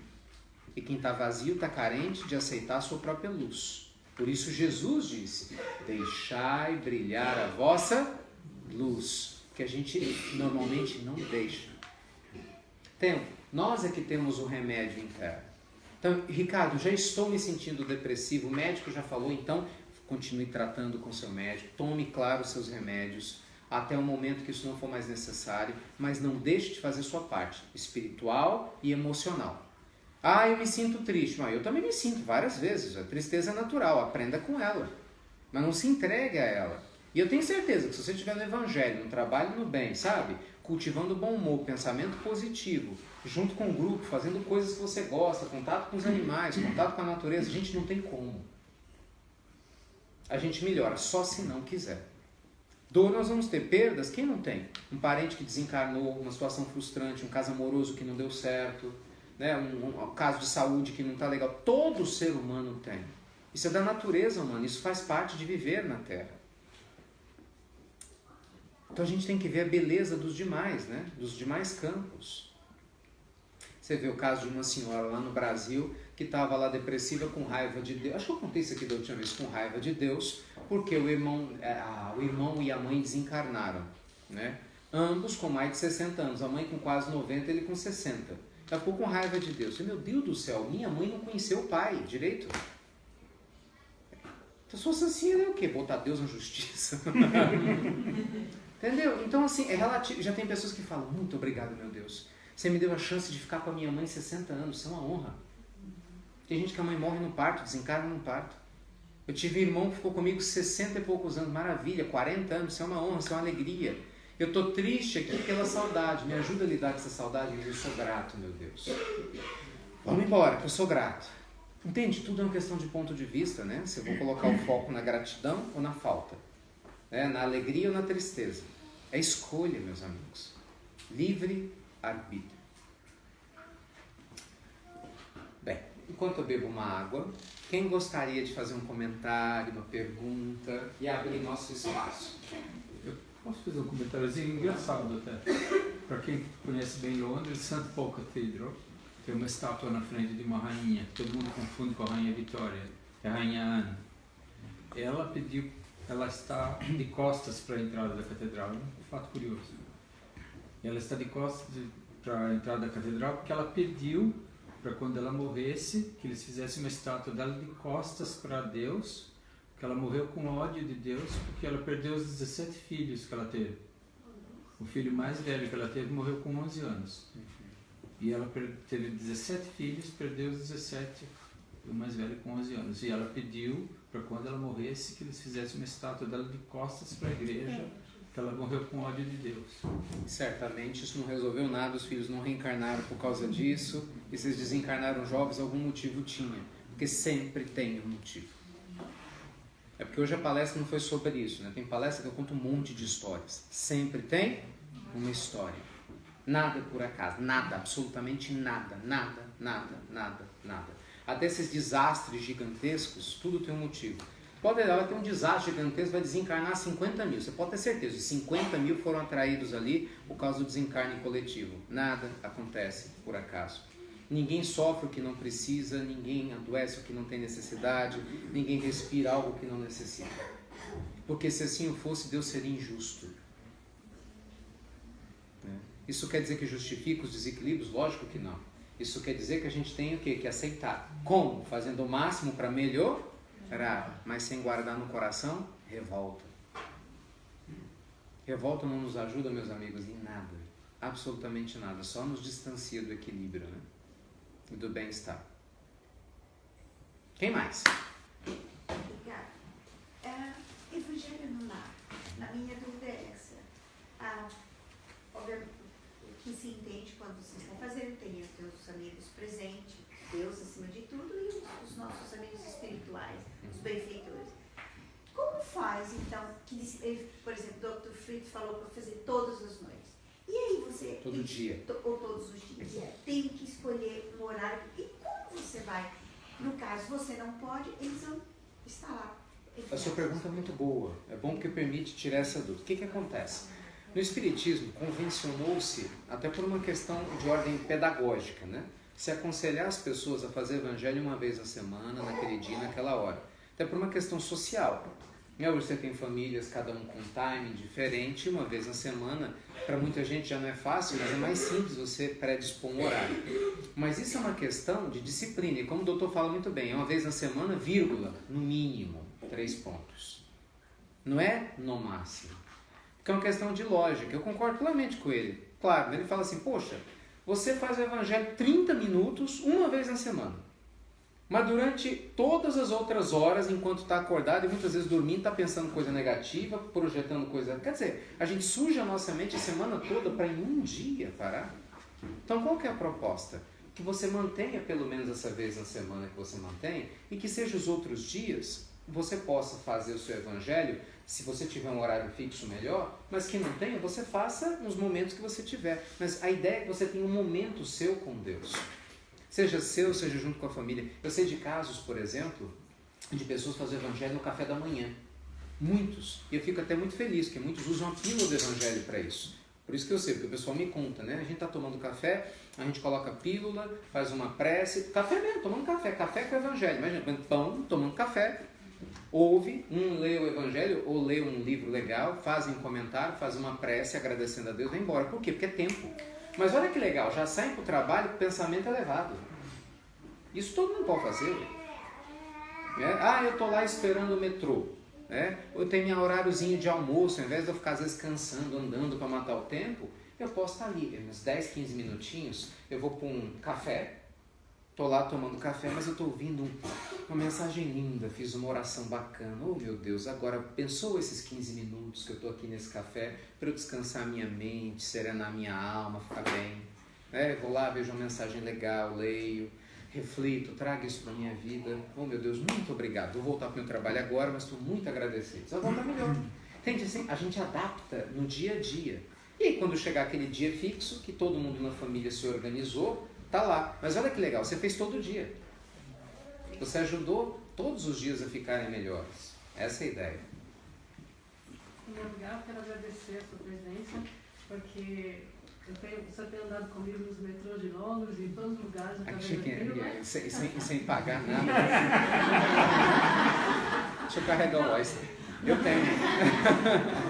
E quem está vazio está carente de aceitar a sua própria luz. Por isso Jesus disse, deixai brilhar a vossa luz. Que a gente normalmente não deixa. Nós é que temos o remédio interno. Então, Ricardo, já estou me sentindo depressivo, o médico já falou, então continue tratando com seu médico, tome, claro, os seus remédios, até o momento que isso não for mais necessário, mas não deixe de fazer sua parte, espiritual e emocional. Ah, eu me sinto triste. Mas eu também me sinto várias vezes, a tristeza é natural, aprenda com ela, mas não se entregue a ela. E eu tenho certeza que se você estiver no evangelho, no trabalho, no bem, sabe? Cultivando bom humor, pensamento positivo, junto com o grupo, fazendo coisas que você gosta, contato com os animais, contato com a natureza, a gente não tem como. A gente melhora, só se não quiser. Dor nós vamos ter, perdas, quem não tem? Um parente que desencarnou, uma situação frustrante, um caso amoroso que não deu certo, né? um caso de saúde que não está legal. Todo ser humano tem. Isso é da natureza humana, isso faz parte de viver na Terra. Então a gente tem que ver a beleza dos demais, né? Dos demais campos. Você vê o caso de uma senhora lá no Brasil que estava lá depressiva com raiva de Deus. Acho que eu contei isso aqui da última vez, com raiva de Deus, porque o irmão e a mãe desencarnaram, né? Ambos com mais de 60 anos, a mãe com quase 90, ele com 60. Ela ficou com raiva de Deus. Meu Deus do céu, minha mãe não conheceu o pai direito. Então, se fosse assim, é o quê? Botar Deus na justiça. Entendeu? Então, assim, é relativo. Já tem pessoas que falam, muito obrigado, meu Deus. Você me deu a chance de ficar com a minha mãe 60 anos, isso é uma honra. Tem gente que a mãe morre no parto, desencarna no parto. Eu tive um irmão que ficou comigo 60 e poucos anos, maravilha, 40 anos, isso é uma honra, isso é uma alegria. Eu estou triste aqui pela saudade, me ajuda a lidar com essa saudade, eu sou grato, meu Deus. Vamos embora, que eu sou grato. Entende? Tudo é uma questão de ponto de vista, né? Se eu vou colocar o foco na gratidão ou na falta, né? Na alegria ou na tristeza. É escolha, meus amigos. Livre arbítrio. Bem, enquanto eu bebo uma água, quem gostaria de fazer um comentário, uma pergunta e abrir nosso espaço? Eu posso fazer um comentáriozinho engraçado até. Para quem conhece bem Londres, St. Paul Cathedral tem uma estátua na frente de uma rainha, que todo mundo confunde com a Rainha Vitória, é a Rainha Ana. Ela está de costas para a entrada da catedral, é um fato curioso. Ela está de costas para a entrada da catedral porque ela pediu para quando ela morresse, que eles fizessem uma estátua dela de costas para Deus, porque ela morreu com ódio de Deus, porque ela perdeu os 17 filhos que ela teve. O filho mais velho que ela teve morreu com 11 anos. E ela teve 17 filhos, perdeu os 17, o mais velho com 11 anos. E ela pediu para quando ela morresse, que eles fizessem uma estátua dela de costas para a igreja, que ela morreu com ódio de Deus. Certamente isso não resolveu nada, os filhos não reencarnaram por causa disso, e se eles desencarnaram jovens, algum motivo tinha, porque sempre tem um motivo. É porque hoje a palestra não foi sobre isso, né? Tem palestra que eu conto um monte de histórias. Sempre tem uma história. Nada por acaso, nada, absolutamente nada, nada, nada, nada, nada. Até esses desastres gigantescos, tudo tem um motivo. Pode ter um desastre gigantesco, vai desencarnar 50 mil. Você pode ter certeza, 50 mil foram atraídos ali por causa do desencarne coletivo. Nada acontece por acaso. Ninguém sofre o que não precisa, ninguém adoece o que não tem necessidade, ninguém respira algo que não necessita. Porque se assim fosse, Deus seria injusto. Isso quer dizer que justifica os desequilíbrios? Lógico que não. Isso quer dizer que a gente tem o quê? Que aceitar. Como? Fazendo o máximo para melhorar, mas sem guardar no coração revolta. Revolta não nos ajuda, meus amigos, em nada. Absolutamente nada. Só nos distancia do equilíbrio, né? E do bem-estar. Quem mais? Obrigada. Evangelho no lar. Na minha dúvida é essa. Obviamente, o que se entende quando você está fazendo, tem os teus amigos presentes, Deus acima de tudo, e os nossos amigos espirituais, os benfeitores. Como faz, então, por exemplo, o Dr. Fritz falou para fazer todas as noites. E aí você... Todo dia. Ou todos os dias. Tem que escolher um horário. E como você vai? No caso, você não pode, eles vão estar lá. A sua pergunta é muito boa. É bom porque permite tirar essa dúvida. O que acontece? No Espiritismo, convencionou-se, até por uma questão de ordem pedagógica, né? Se aconselhar as pessoas a fazer evangelho uma vez na semana, naquele dia, naquela hora. Até por uma questão social. Hoje você tem famílias, cada um com um timing diferente, uma vez na semana. Para muita gente já não é fácil, mas é mais simples você predispor um horário. Mas isso é uma questão de disciplina. E como o doutor fala muito bem, é uma vez na semana, vírgula, no mínimo, 3 pontos. Não é no máximo. Porque é uma questão de lógica. Eu concordo plenamente com ele. Claro, ele fala assim, poxa, você faz o evangelho 30 minutos, uma vez na semana. Mas durante todas as outras horas, enquanto está acordado e muitas vezes dormindo, está pensando coisa negativa, projetando coisa... Quer dizer, a gente suja a nossa mente a semana toda para em um dia parar. Então qual que é a proposta? Que você mantenha pelo menos essa vez na semana que você mantenha e que seja os outros dias você possa fazer o seu evangelho, se você tiver um horário fixo melhor, mas que não tenha, você faça nos momentos que você tiver. Mas a ideia é que você tenha um momento seu com Deus. Seja seu, seja junto com a família. Eu sei de casos, por exemplo, de pessoas fazerem o evangelho no café da manhã. Muitos. E eu fico até muito feliz, porque muitos usam a pílula do evangelho para isso. Por isso que eu sei, porque o pessoal me conta, né? A gente está tomando café, a gente coloca a pílula, faz uma prece, café mesmo, tomando café com o evangelho. Imagina, pão, tomando café, ouve, lê o evangelho ou lê um livro legal, faz um comentário, faz uma prece agradecendo a Deus e vai embora. Por quê? Porque é tempo. Mas olha que legal, já saem para o trabalho com o pensamento elevado. Isso todo mundo pode fazer. Eu estou lá esperando o metrô. Eu tenho meu horáriozinho de almoço, ao invés de eu ficar às vezes cansando, andando para matar o tempo, eu posso estar ali, uns 10, 15 minutinhos, eu vou para um café, estou lá tomando café, mas eu estou ouvindo uma mensagem linda, fiz uma oração bacana, oh meu Deus, agora pensou esses 15 minutos que eu estou aqui nesse café para eu descansar minha mente, serenar minha alma, ficar bem. Vou lá, vejo uma mensagem legal, leio, reflito, trago isso para a minha vida. Oh meu Deus, muito obrigado. Vou voltar para o meu trabalho agora, mas estou muito agradecido. Só voltar melhor. Entende? Assim, a gente adapta no dia a dia. E aí, quando chegar aquele dia fixo, que todo mundo na família se organizou, tá lá. Mas olha que legal, você fez todo dia. Você ajudou todos os dias a ficarem melhores. Essa é a ideia. Em primeiro lugar, eu quero agradecer a sua presença, porque você tem andado comigo nos metrôs de Londres, em todos os lugares. Sem pagar nada. Deixa eu carregar o voz. Eu tenho.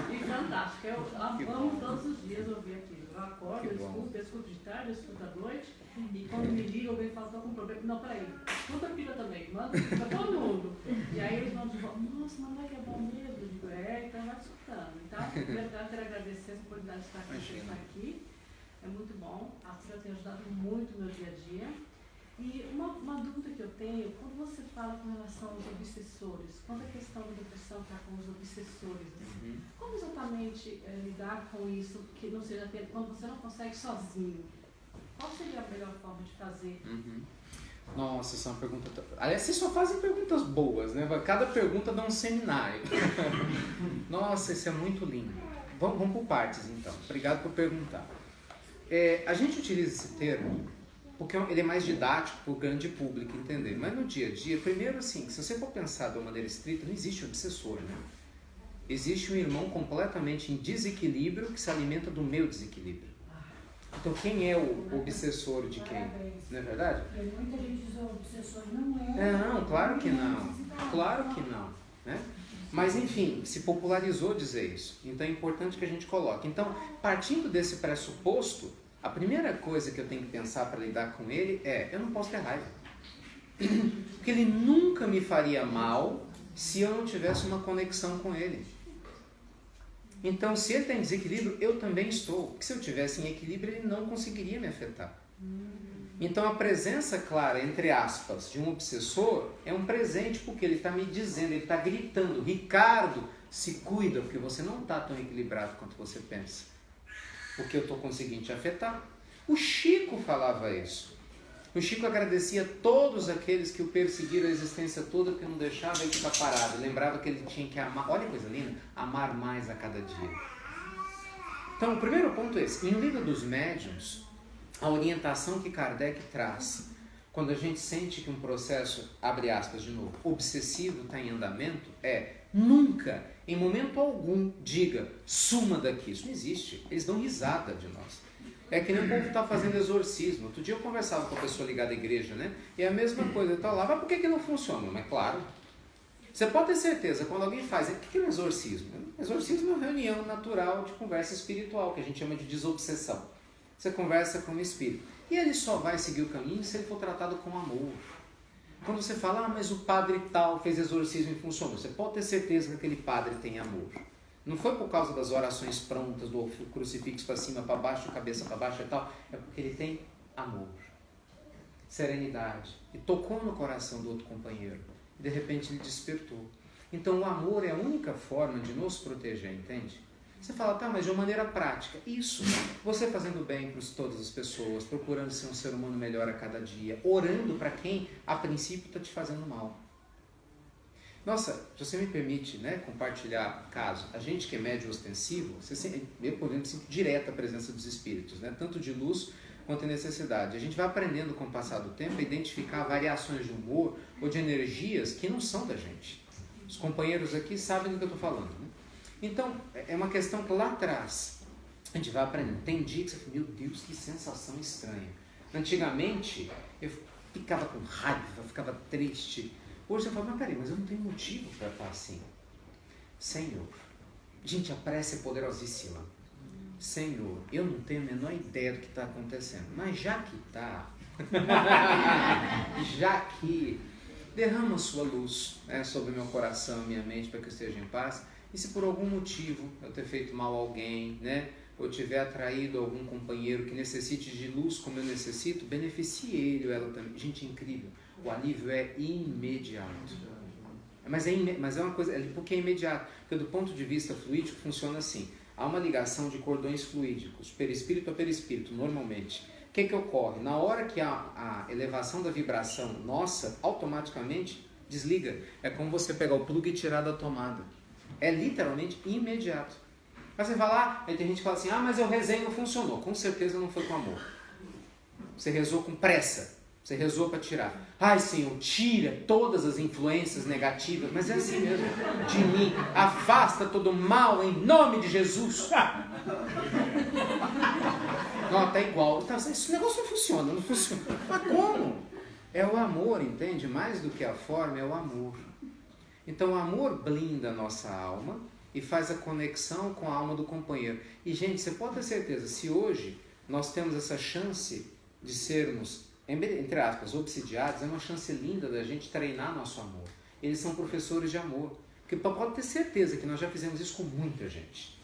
E fantástico. Eu amo todos os dias ouvir aquilo. Eu acordo, eu escuto de tarde, eu escuto à noite. E quando me ligam, alguém fala, estou com um problema. Não, peraí, escuta a filha também, manda para todo mundo. E aí eles vão dizer, nossa, mamãe que é bom mesmo. Eu digo, então vai escutando. Então, na verdade, eu quero agradecer a oportunidade de estar aqui. É muito bom. A Cira tem ajudado muito no meu dia a dia. E uma dúvida que eu tenho, quando você fala com relação aos obsessores, quando a questão da depressão está com os obsessores, assim, como exatamente lidar com isso, que não seja quando você não consegue sozinho? Qual seria a melhor forma de fazer? Nossa, essa é uma pergunta... Aliás, vocês só fazem perguntas boas, né? Cada pergunta dá um seminário. Nossa, isso é muito lindo. Vamos por partes, então. Obrigado por perguntar. A gente utiliza esse termo porque ele é mais didático para o grande público entender. Mas no dia a dia, primeiro assim, se você for pensar de uma maneira estrita, não existe um obsessor, né? Existe um irmão completamente em desequilíbrio que se alimenta do meu desequilíbrio. Então quem é o obsessor de quem? Não é verdade? Porque muita gente diz o obsessor não é. Não, claro que não. Claro que não. Né? Mas enfim, se popularizou dizer isso. Então é importante que a gente coloque. Então, partindo desse pressuposto, a primeira coisa que eu tenho que pensar para lidar com ele eu não posso ter raiva. Porque ele nunca me faria mal se eu não tivesse uma conexão com ele. Então, se ele está em desequilíbrio, eu também estou. Porque se eu estivesse em equilíbrio, ele não conseguiria me afetar. Então a presença clara, entre aspas, de um obsessor é um presente, porque ele está me dizendo, ele está gritando: Ricardo, se cuida, porque você não está tão equilibrado quanto você pensa, porque eu estou conseguindo te afetar. O Chico falava isso. O Chico agradecia a todos aqueles que o perseguiram a existência toda, porque não deixava ele ficar parado. Lembrava que ele tinha que amar, olha que coisa linda, amar mais a cada dia. Então o primeiro ponto é esse. Em O Livro dos Médiuns, a orientação que Kardec traz, quando a gente sente que um processo, abre aspas de novo, obsessivo está em andamento, é: nunca, em momento algum, diga, suma daqui. Isso não existe. Eles dão risada de nós. É que nem o povo está fazendo exorcismo. Outro dia eu conversava com a pessoa ligada à igreja, né? E é a mesma coisa. Eu estava lá, mas por que não funciona? Mas claro. Você pode ter certeza, quando alguém faz, o que é um exorcismo? Exorcismo é uma reunião natural de conversa espiritual, que a gente chama de desobsessão. Você conversa com o espírito. E ele só vai seguir o caminho se ele for tratado com amor. Quando você fala, mas o padre tal fez exorcismo e funcionou, você pode ter certeza que aquele padre tem amor. Não foi por causa das orações prontas, do crucifixo para cima, para baixo, cabeça para baixo e tal. É porque ele tem amor, serenidade. E tocou no coração do outro companheiro. E de repente ele despertou. Então o amor é a única forma de nos proteger, entende? Você fala, tá, mas de uma maneira prática. Isso, você fazendo bem para todas as pessoas, procurando ser um ser humano melhor a cada dia, orando para quem, a princípio, está te fazendo mal. Nossa, se você me permite, né, compartilhar caso, a gente que é médium ostensivo, eu, por exemplo, sinto direta a presença dos espíritos, né, tanto de luz quanto de necessidade. A gente vai aprendendo com o passar do tempo a identificar variações de humor ou de energias que não são da gente. Os companheiros aqui sabem do que eu estou falando, né? Então, é uma questão que lá atrás a gente vai aprendendo. Tem dia que você fala, meu Deus, que sensação estranha. Antigamente, eu ficava com raiva, eu ficava triste. Hoje você fala, mas peraí, mas eu não tenho motivo para estar assim. Senhor, gente, a prece é poderosíssima. Senhor, eu não tenho a menor ideia do que está acontecendo, mas já que está, já que, derrama sua luz, né, sobre meu coração e minha mente para que eu esteja em paz. E se por algum motivo eu ter feito mal a alguém, né, ou tiver atraído algum companheiro que necessite de luz como eu necessito, beneficie ele ou ela também. Gente, é incrível. O alívio é imediato. Mas é uma coisa, porque é imediato. Porque do ponto de vista fluídico funciona assim. Há uma ligação de cordões fluídicos, perispírito a perispírito, normalmente. O que ocorre? Na hora que a elevação da vibração nossa, automaticamente desliga. É como você pegar o plug e tirar da tomada. É literalmente imediato. Mas você fala, aí tem gente que fala assim, mas eu rezei e não funcionou. Com certeza não foi com amor. Você rezou com pressa. Você rezou para tirar. Ai, Senhor, tira todas as influências negativas. Mas é assim mesmo. De mim. Afasta todo mal em nome de Jesus. Não, tá igual. Esse negócio não funciona. Não funciona. Mas como? É o amor, entende? Mais do que a forma, é o amor. Então o amor blinda a nossa alma e faz a conexão com a alma do companheiro. E, gente, você pode ter certeza, se hoje nós temos essa chance de sermos, entre aspas, obsidiados, é uma chance linda da gente treinar nosso amor. Eles são professores de amor. Porque pode ter certeza que nós já fizemos isso com muita gente.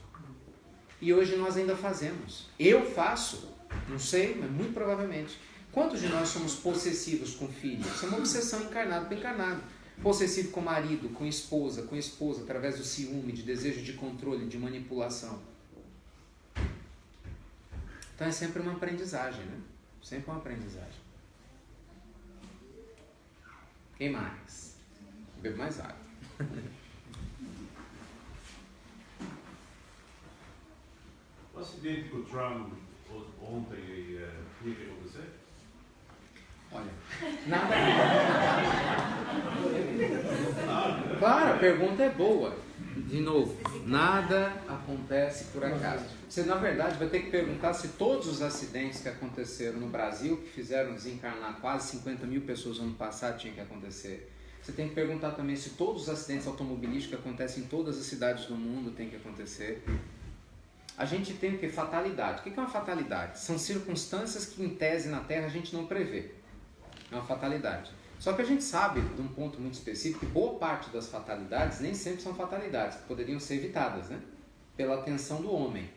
E hoje nós ainda fazemos. Eu faço, não sei, mas muito provavelmente. Quantos de nós somos possessivos com filhos? Isso é uma obsessão encarnada para encarnado. Possessivo com marido, com esposa, através do ciúme, de desejo de controle, de manipulação. Então é sempre uma aprendizagem, né? Sempre uma aprendizagem. Quem mais? Bebo mais água. O acidente com o Trump ontem tinha que acontecer? Olha, nada. Claro, a pergunta é boa. De novo, nada acontece por acaso. Você, na verdade, vai ter que perguntar se todos os acidentes que aconteceram no Brasil, que fizeram desencarnar quase 50 mil pessoas no ano passado, tinham que acontecer. Você tem que perguntar também se todos os acidentes automobilísticos que acontecem em todas as cidades do mundo têm que acontecer. A gente tem o que? Fatalidade. O que é uma fatalidade? São circunstâncias que, em tese, na Terra, a gente não prevê. É uma fatalidade. Só que a gente sabe, de um ponto muito específico, que boa parte das fatalidades nem sempre são fatalidades, que poderiam ser evitadas, né? Pela atenção do homem.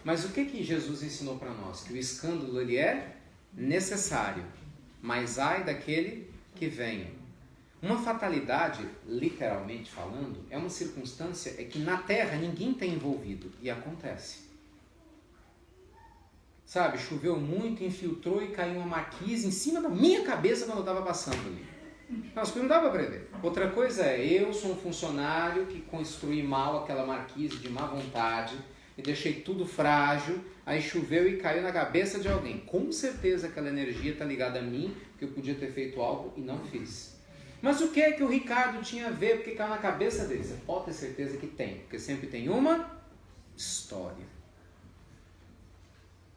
Mas o que Jesus ensinou para nós? Que o escândalo, ele é necessário, mas ai daquele que venha. Uma fatalidade, literalmente falando, é uma circunstância que na Terra ninguém está envolvido e acontece. Sabe, choveu muito, infiltrou e caiu uma marquise em cima da minha cabeça quando eu estava passando ali. As coisas não dava para prever. Outra coisa é, eu sou um funcionário que construí mal aquela marquise de má vontade e deixei tudo frágil, aí choveu e caiu na cabeça de alguém. Com certeza aquela energia está ligada a mim, que eu podia ter feito algo e não fiz. Mas o que é que o Ricardo tinha a ver porque caiu na cabeça dele? Você pode ter certeza que tem, porque sempre tem uma história.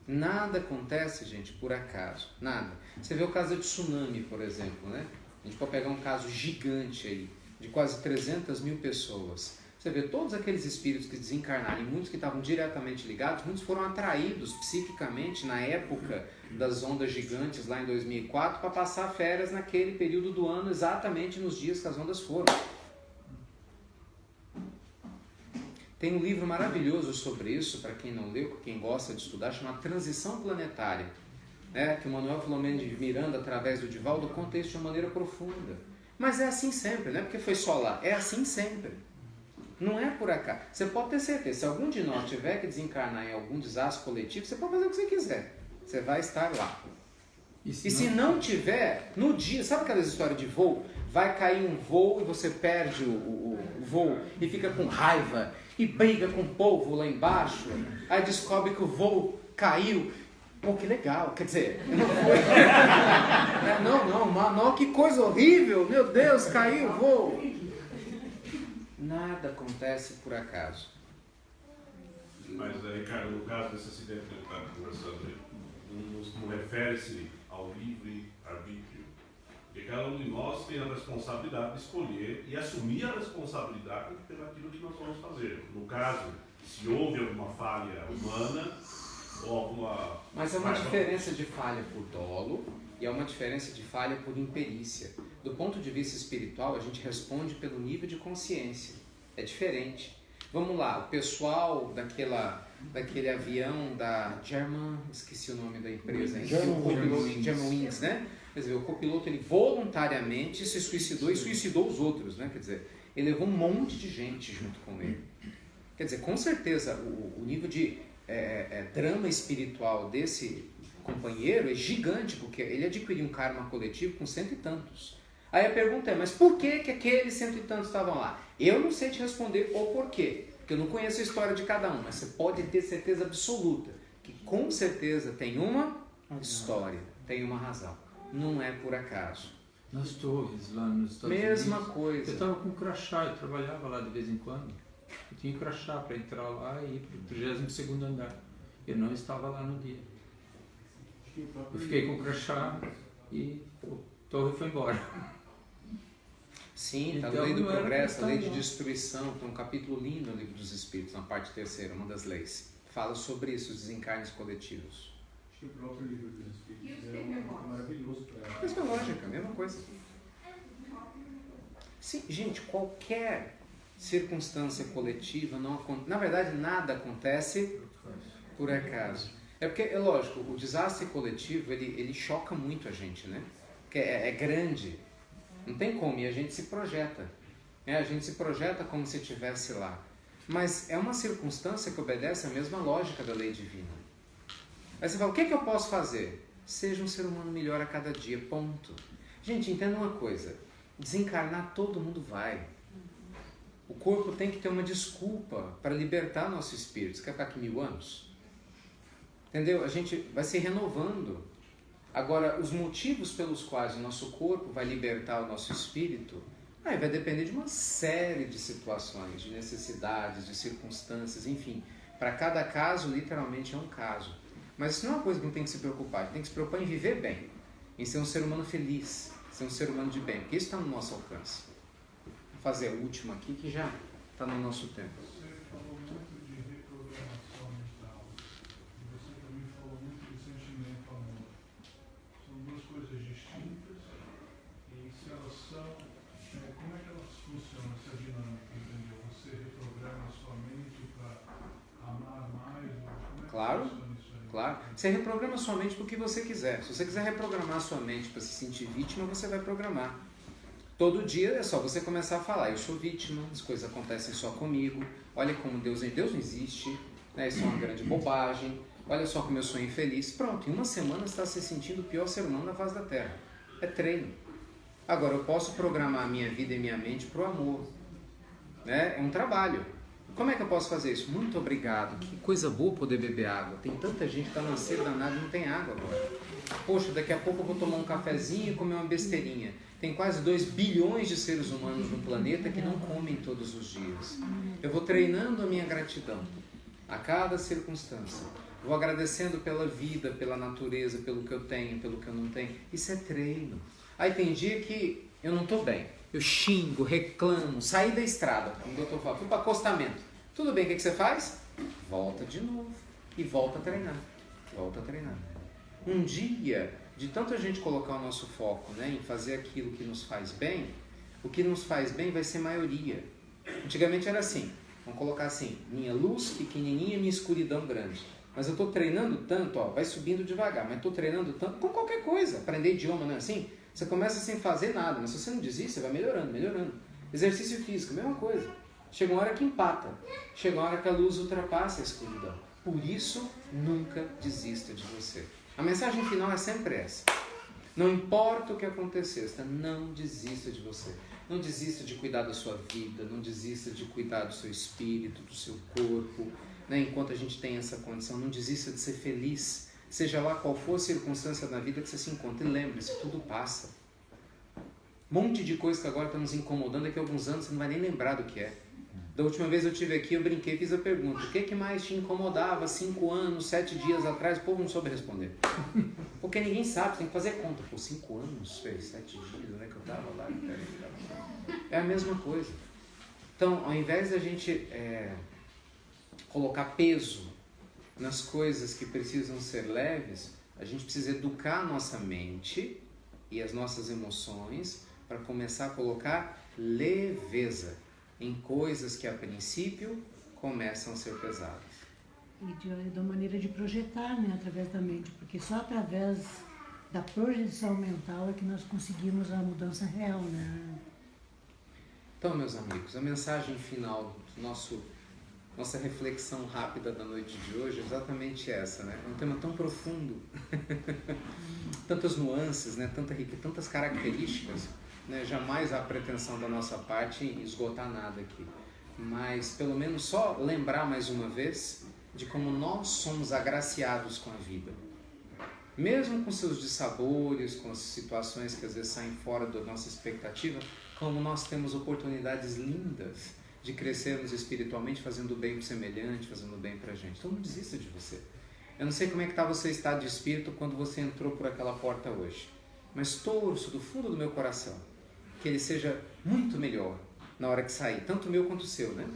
Nada acontece, gente, por acaso. Nada. Você vê o caso de tsunami, por exemplo, né? A gente pode pegar um caso gigante aí, de quase 300 mil pessoas. Você vê todos aqueles espíritos que desencarnaram, e muitos que estavam diretamente ligados, muitos foram atraídos psiquicamente na época das ondas gigantes, lá em 2004, para passar férias naquele período do ano, exatamente nos dias que as ondas foram. Tem um livro maravilhoso sobre isso, para quem não leu, quem gosta de estudar, chamado Transição Planetária, né? Que o Manuel Filomeno de Miranda, através do Divaldo, conta isso de uma maneira profunda. Mas é assim sempre, não é porque foi só lá, é assim sempre. Não é por acaso. Você pode ter certeza, se algum de nós tiver que desencarnar em algum desastre coletivo, você pode fazer o que você quiser. Você vai estar lá. E se não tiver, no dia, sabe aquelas histórias de voo? Vai cair um voo e você perde o voo e fica com raiva e briga com o povo lá embaixo, aí descobre que o voo caiu. Pô, que legal, quer dizer, não foi. não, que coisa horrível, meu Deus, caiu o voo. Nada acontece por acaso. Mas, Ricardo, no caso desse acidente que eu estava conversando, não refere-se ao livre-arbítrio. Porque cada um de nós tem a responsabilidade de escolher e assumir a responsabilidade pelaquilo que nós vamos fazer. No caso, se houve alguma falha humana ou alguma... Mas é uma diferença de falha por dolo e é uma diferença de falha por imperícia. Do ponto de vista espiritual, a gente responde pelo nível de consciência. É diferente. Vamos lá, o pessoal daquele avião da German, esqueci o nome da empresa, Germanwings, né? Quer dizer, o copiloto ele voluntariamente se suicidou e suicidou os outros, né? Quer dizer, ele levou um monte de gente junto com ele. Quer dizer, com certeza o nível de drama espiritual desse companheiro é gigante, porque ele adquiriu um karma coletivo com 100 e tantos. Aí a pergunta é, mas por que aqueles 100 e tantos estavam lá? Eu não sei te responder o porquê, porque eu não conheço a história de cada um, mas você pode ter certeza absoluta que com certeza tem uma história, tem uma razão. Não é por acaso. Nas torres, lá nos Estados Mesma Unidos, coisa. eu estava com crachá, eu trabalhava lá de vez em quando. Eu tinha crachá para entrar lá e ir para o 32º andar. Eu não estava lá no dia. Eu fiquei com o crachá e a torre foi embora. Sim, está Então, a lei do não era progresso, a lei de questão, não. destruição, tem um capítulo lindo no Livro dos Espíritos, na parte 3ª, uma das leis. Fala sobre isso, os desencarnes coletivos. Acho que o próprio livro dos Espíritos E os é terremotos? maravilhoso para... Mesma lógica, mesma coisa. Sim, gente, qualquer circunstância coletiva não acontece. Na verdade, nada acontece por acaso. É porque, é lógico, o desastre coletivo ele choca muito a gente, né? Porque é grande, não tem como, e a gente se projeta. A gente se projeta como se estivesse lá. Mas é uma circunstância que obedece à mesma lógica da lei divina. Aí você fala, o que eu posso fazer? Seja um ser humano melhor a cada dia, ponto. Gente, entenda uma coisa, desencarnar todo mundo vai. O corpo tem que ter uma desculpa para libertar nosso espírito. Você quer ficar aqui 1000 anos? Entendeu? A gente vai se renovando. Agora, os motivos pelos quais o nosso corpo vai libertar o nosso espírito, vai depender de uma série de situações, de necessidades, de circunstâncias, enfim. Para cada caso, literalmente é um caso. Mas isso não é uma coisa que não tem que se preocupar. A gente tem que se preocupar em viver bem, em ser um ser humano feliz, ser um ser humano de bem, porque isso está no nosso alcance. Vou fazer a última aqui, que já está no nosso tempo. Você falou muito de reprogramação mental. E você também falou muito de sentimento amor. São duas coisas distintas. E se elas são, como é que elas funcionam, essa dinâmica, entendeu? Você reprograma a sua mente para amar mais? Como é que Claro. funciona isso aí? claro. Você reprograma sua mente para o que você quiser. Se você quiser reprogramar sua mente para se sentir vítima, você vai programar. Todo dia é só você começar a falar, eu sou vítima, as coisas acontecem só comigo, olha como Deus não existe, né? Isso é uma grande bobagem, olha só como eu sou infeliz. Pronto, em uma semana você está se sentindo o pior ser humano da face da Terra. É treino. Agora, eu posso programar a minha vida e minha mente para o amor. Né? É um trabalho. Como é que eu posso fazer isso? Muito obrigado. Que coisa boa poder beber água. Tem tanta gente que está na sede danada e não tem água agora. Poxa, daqui a pouco eu vou tomar um cafezinho e comer uma besteirinha. Tem quase 2 bilhões de seres humanos no planeta que não comem todos os dias. Eu vou treinando a minha gratidão a cada circunstância. Vou agradecendo pela vida, pela natureza, pelo que eu tenho, pelo que eu não tenho. Isso é treino. Aí tem dia que eu não estou bem. Eu xingo, reclamo, saí da estrada. O doutor fala, fui para acostamento. Tudo bem, o que você faz? Volta de novo. E volta a treinar. Volta a treinar. Um dia, de tanta gente colocar o nosso foco, né, em fazer aquilo que nos faz bem, o que nos faz bem vai ser maioria. Antigamente era assim. Vamos colocar assim, minha luz pequenininha, minha escuridão grande. Mas eu estou treinando tanto, ó, vai subindo devagar, mas estou treinando tanto com qualquer coisa. Aprender idioma, não é assim? Você começa sem fazer nada, mas se você não desiste, você vai melhorando, melhorando. Exercício físico, mesma coisa. Chega uma hora que empata. Chega uma hora que a luz ultrapassa a escuridão. Por isso, nunca desista de você. A mensagem final é sempre essa. Não importa o que aconteça, não desista de você. Não desista de cuidar da sua vida, não desista de cuidar do seu espírito, do seu corpo. Né? Enquanto a gente tem essa condição, não desista de ser feliz. Seja lá qual for a circunstância na vida que você se encontra. E lembre-se, tudo passa. Um monte de coisa que agora está nos incomodando, daqui a alguns anos você não vai nem lembrar do que é. Da última vez eu estive aqui, eu brinquei, fiz a pergunta. O que mais te incomodava 5 anos, 7 dias atrás? O povo não soube responder. Porque ninguém sabe, tem que fazer conta. Por 5 anos, 7 dias, né, que eu estava lá. É a mesma coisa. Então, ao invés da gente colocar peso nas coisas que precisam ser leves, a gente precisa educar a nossa mente e as nossas emoções para começar a colocar leveza em coisas que a princípio começam a ser pesadas. E da maneira de projetar, né, através da mente, porque só através da projeção mental é que nós conseguimos a mudança real, né? Então, meus amigos, a mensagem final do nossa reflexão rápida da noite de hoje é exatamente essa, né? É um tema tão profundo, tantas nuances, né? Tanta riqueza, tantas características, né? Jamais há pretensão da nossa parte em esgotar nada aqui, mas pelo menos só lembrar mais uma vez de como nós somos agraciados com a vida. Mesmo com seus dissabores, com as situações que às vezes saem fora da nossa expectativa, como nós temos oportunidades lindas de crescermos espiritualmente, fazendo bem para o semelhante, fazendo bem para a gente. Então não desista de você. Eu não sei como é que está o seu estado de espírito quando você entrou por aquela porta hoje, mas torço do fundo do meu coração que ele seja muito melhor na hora que sair, tanto o meu quanto o seu, né?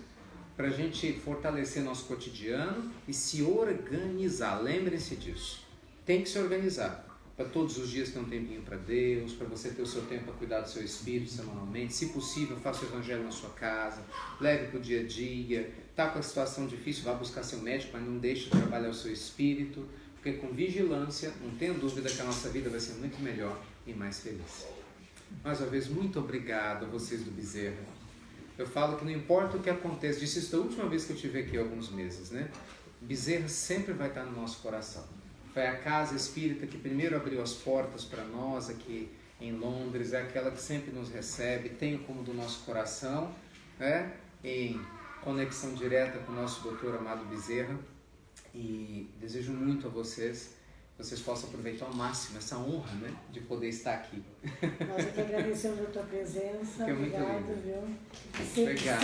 Para a gente fortalecer nosso cotidiano e se organizar. Lembrem-se disso. Tem que se organizar. Para todos os dias ter um tempinho para Deus, para você ter o seu tempo para cuidar do seu espírito semanalmente. Se possível, faça o evangelho na sua casa, leve para o dia a dia. Está com a situação difícil, vá buscar seu médico, mas não deixe de trabalhar o seu espírito, porque com vigilância, não tenha dúvida que a nossa vida vai ser muito melhor e mais feliz. Mais uma vez, muito obrigado a vocês do Bezerra. Eu falo que não importa o que aconteça, disse isso da última vez que eu estive aqui há alguns meses, né? Bezerra sempre vai estar no nosso coração. Foi a casa espírita que primeiro abriu as portas para nós aqui em Londres, é aquela que sempre nos recebe, tem como do nosso coração, né? Em conexão direta com o nosso doutor amado Bezerra. E desejo muito a vocês possam aproveitar ao máximo essa honra, né, de poder estar aqui. Nós aqui agradecemos a tua presença. Que é muito obrigado, lindo. Viu? Obrigado.